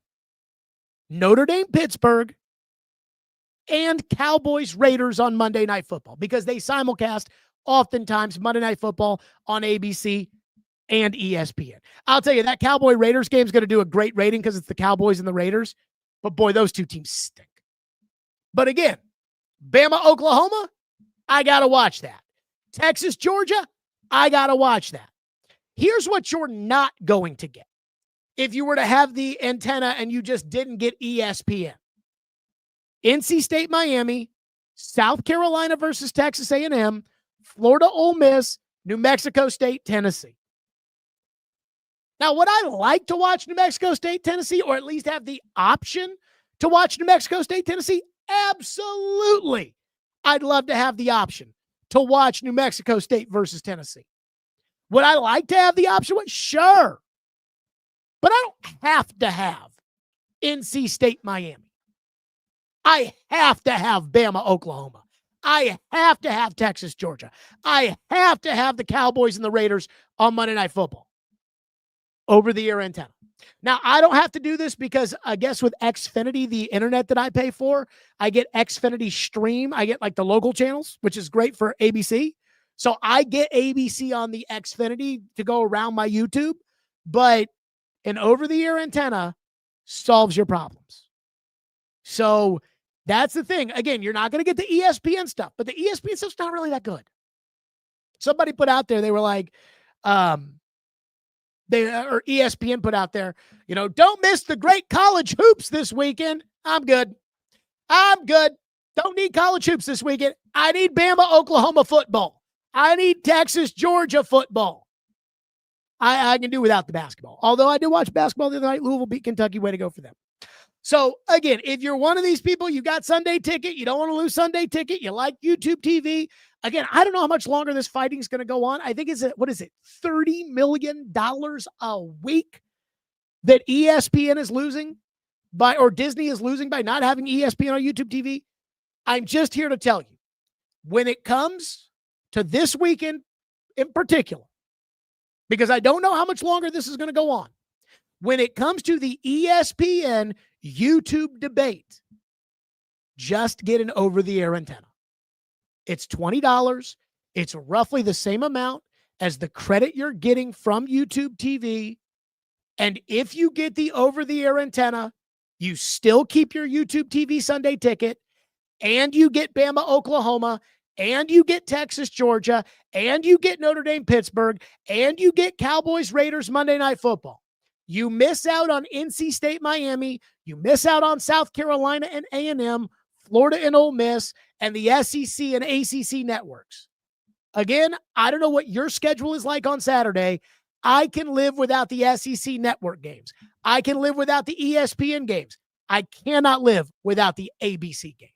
Speaker 2: Notre Dame, Pittsburgh, and Cowboys, Raiders on Monday Night Football, because they simulcast oftentimes Monday Night Football on ABC and ESPN. I'll tell you, that Cowboy Raiders game is going to do a great rating because it's the Cowboys and the Raiders. But boy, those two teams stink. But again, Bama, Oklahoma, I got to watch that. Texas, Georgia, I got to watch that. Here's what you're not going to get if you were to have the antenna and you just didn't get ESPN. NC State, Miami, South Carolina versus Texas A&M, Florida, Ole Miss, New Mexico State, Tennessee. Now, would I like to watch New Mexico State, Tennessee, or at least have the option to watch New Mexico State, Tennessee? Absolutely. I'd love to have the option to watch New Mexico State versus Tennessee. Would I like to have the option? Sure. But I don't have to have NC State, Miami. I have to have Bama, Oklahoma. I have to have Texas, Georgia. I have to have the Cowboys and the Raiders on Monday Night Football. Over-the-air antenna. Now, I don't have to do this because I guess with Xfinity, the internet that I pay for, I get Xfinity Stream. I get like the local channels, which is great for ABC. So I get ABC on the Xfinity to go around my YouTube, but an over-the-air antenna solves your problems. So that's the thing. Again, you're not going to get the ESPN stuff, but the ESPN stuff's not really that good. Somebody put out there, they were like, ESPN put out there, don't miss the great college hoops this weekend. I'm good. Don't need college hoops this weekend. I need Bama, Oklahoma football. I need Texas, Georgia football. I can do without the basketball. Although I did watch basketball the other night. Louisville beat Kentucky. Way to go for them. So, again, if you're one of these people, you got Sunday ticket, you don't want to lose Sunday ticket, you like YouTube TV. Again, I don't know how much longer this fighting is going to go on. I think $30 million a week that ESPN is losing or Disney is losing by not having ESPN on YouTube TV. I'm just here to tell you, when it comes to this weekend in particular, because I don't know how much longer this is going to go on, when it comes to the ESPN YouTube debate, just get an over-the-air antenna. It's $20. It's roughly the same amount as the credit you're getting from YouTube TV. And if you get the over-the-air antenna, you still keep your YouTube TV Sunday ticket, and you get Bama, Oklahoma, and you get Texas, Georgia, and you get Notre Dame, Pittsburgh, and you get Cowboys, Raiders, Monday Night Football. You miss out on NC State, Miami. You miss out on South Carolina and A&M, Florida and Ole Miss, and the SEC and ACC networks. Again, I don't know what your schedule is like on Saturday. I can live without the SEC network games. I can live without the ESPN games. I cannot live without the ABC games.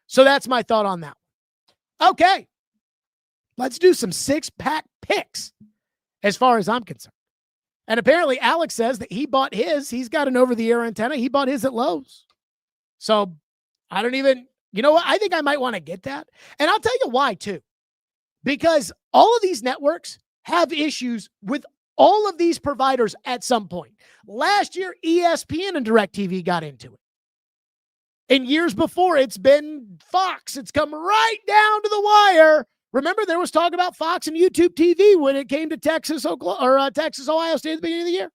Speaker 2: So that's my thought on that one. Okay, let's do some six-pack picks as far as I'm concerned. And apparently Alex says that he bought his. He's got an over-the-air antenna. He bought his at Lowe's. So I don't even, you know what? I think I might want to get that. And I'll tell you why, too. Because all of these networks have issues with all of these providers at some point. Last year, ESPN and DirecTV got into it. In years before, it's been Fox. It's come right down to the wire. Remember, there was talk about Fox and YouTube TV when it came to Texas, Ohio State at the beginning of the year.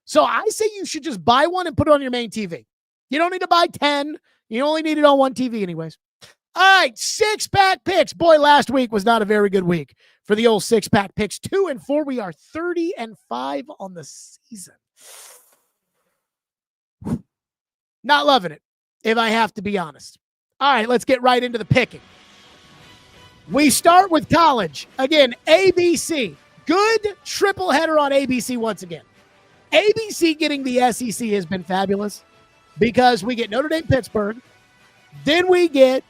Speaker 2: So I say you should just buy one and put it on your main TV. You don't need to buy 10. You only need it on one TV anyways. All right, six-pack picks. Boy, last week was not a very good week for the old six-pack picks. 2-4. We are 30-5 on the season. Not loving it, if I have to be honest. All right, let's get right into the picking. We start with college. Again, ABC. Good triple header on ABC once again. ABC getting the SEC has been fabulous because we get Notre Dame, Pittsburgh. Then we get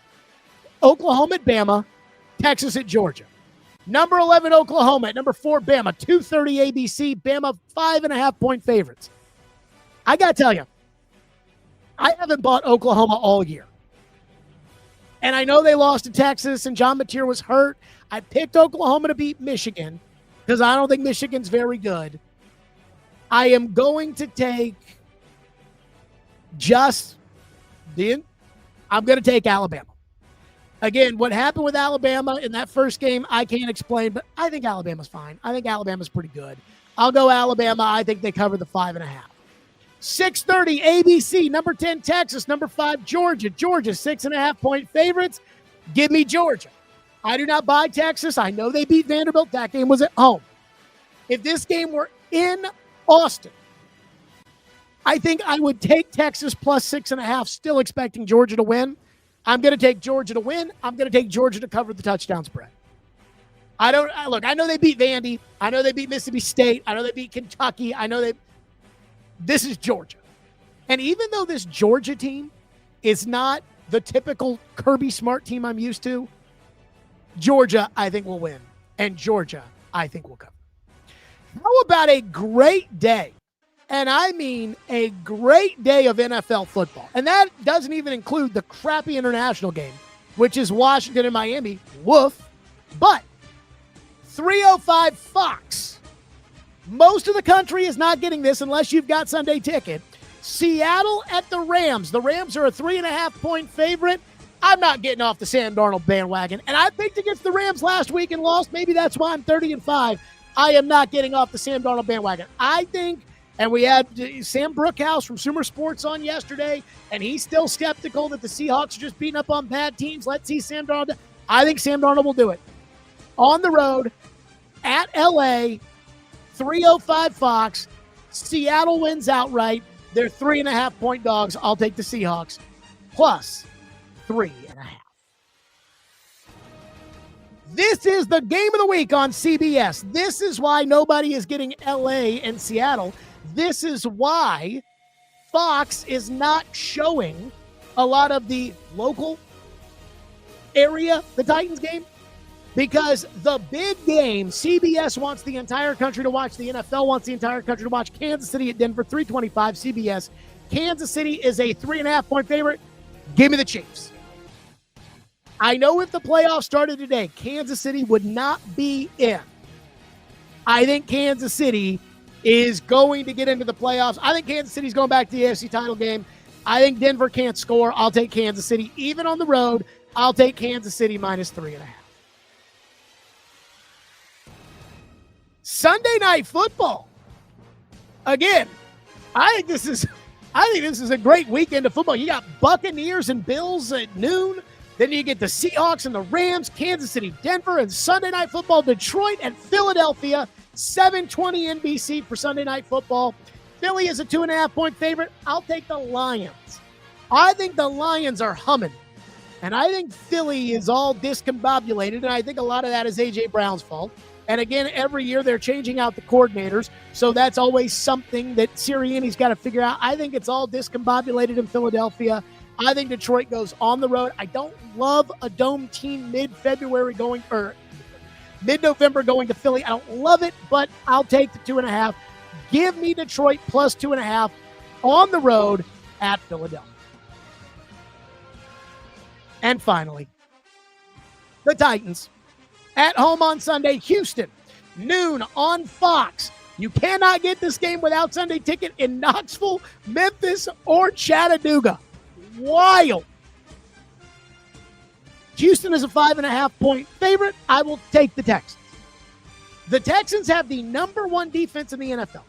Speaker 2: Oklahoma at Bama, Texas at Georgia. Number 11, Oklahoma. At number 4, Bama. 2:30 ABC. Bama 5.5-point favorites. I got to tell you, I haven't bought Oklahoma all year. And I know they lost to Texas and John Mateer was hurt. I picked Oklahoma to beat Michigan because I don't think Michigan's very good. I am going to take I'm going to take Alabama. Again, what happened with Alabama in that first game, I can't explain, but I think Alabama's fine. I think Alabama's pretty good. I'll go Alabama. I think they cover the 5.5. 6:30 ABC, number 10 Texas, number 5 Georgia. Georgia 6.5-point favorites. Give me Georgia. I do not buy Texas. I know they beat Vanderbilt. That game was at home. If this game were in Austin, I think I would take Texas plus 6.5, still expecting Georgia to win. I'm going to take Georgia to win. I'm going to take Georgia to cover the touchdown spread. I know they beat Vandy. I know they beat Mississippi State. I know they beat Kentucky. This is Georgia. And even though this Georgia team is not the typical Kirby Smart team I'm used to, Georgia, I think, will win. And Georgia, I think, will cover. How about a great day? And I mean a great day of NFL football. And that doesn't even include the crappy international game, which is Washington and Miami. Woof. But 3:05 Fox. Most of the country is not getting this unless you've got Sunday ticket. Seattle at the Rams. The Rams are a 3.5-point favorite. I'm not getting off the Sam Darnold bandwagon. And I picked against the Rams last week and lost. Maybe that's why I'm 30-5. I am not getting off the Sam Darnold bandwagon. I think, and we had Sam Brookhouse from Sumer Sports on yesterday, and he's still skeptical that the Seahawks are just beating up on bad teams. Let's see Sam Darnold. I think Sam Darnold will do it. On the road, at L.A., 305 Fox, Seattle wins outright. They're 3.5-point dogs. I'll take the Seahawks. Plus 3.5. This is the game of the week on CBS. This is why nobody is getting LA and Seattle. This is why Fox is not showing a lot of the local area, the Titans game, because the big game, CBS wants the entire country to watch. The NFL wants the entire country to watch. Kansas City at Denver, 325 CBS. Kansas City is a 3.5-point favorite. Give me the Chiefs. I know if the playoffs started today, Kansas City would not be in. I think Kansas City is going to get into the playoffs. I think Kansas City's going back to the AFC title game. I think Denver can't score. I'll take Kansas City. Even on the road, I'll take Kansas City minus 3.5. Sunday Night Football. Again, I think this is a great weekend of football. You got Buccaneers and Bills at noon. Then you get the Seahawks and the Rams, Kansas City, Denver, and Sunday Night Football, Detroit and Philadelphia, 7:20 NBC for Sunday Night Football. Philly is a 2.5-point favorite. I'll take the Lions. I think the Lions are humming, and I think Philly is all discombobulated, and I think a lot of that is A.J. Brown's fault. And again, every year they're changing out the coordinators, so that's always something that Sirianni's got to figure out. I think it's all discombobulated in Philadelphia. I think Detroit goes on the road. I don't love a dome team mid-November going to Philly. I don't love it, but I'll take the 2.5. Give me Detroit plus 2.5 on the road at Philadelphia. And finally, the Titans at home on Sunday. Houston, noon on Fox. You cannot get this game without Sunday ticket in Knoxville, Memphis, or Chattanooga. Wild. Houston is a 5.5-point favorite. I will take the Texans. The Texans have the number 1 defense in the NFL.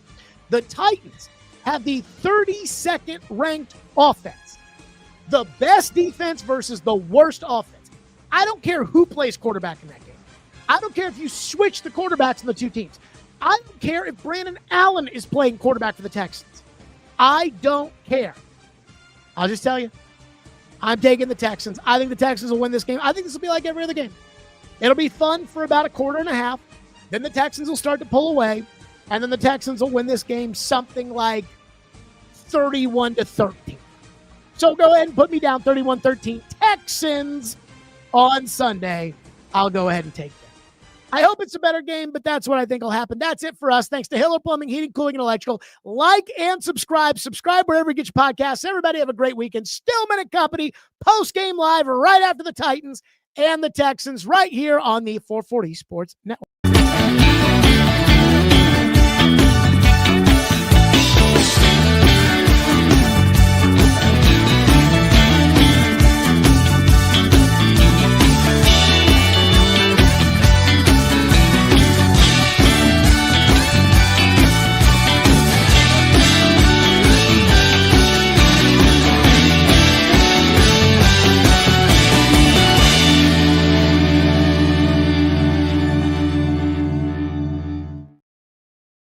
Speaker 2: The Titans have the 32nd ranked offense. The best defense versus the worst offense. I don't care who plays quarterback in that game. I don't care if you switch the quarterbacks in the two teams. I don't care if Brandon Allen is playing quarterback for the Texans. I don't care. I'll just tell you, I'm taking the Texans. I think the Texans will win this game. I think this will be like every other game. It'll be fun for about a quarter and a half. Then the Texans will start to pull away, and then the Texans will win this game something like 31-13. So go ahead and put me down 31-13. Texans on Sunday. I'll go ahead and take that. I hope it's a better game, but that's what I think will happen. That's it for us. Thanks to Hiller Plumbing, Heating, Cooling, and Electrical. Like and subscribe. Subscribe wherever you get your podcasts. Everybody have a great weekend. Stillman and Company, post-game live right after the Titans and the Texans right here on the 440 Sports Network.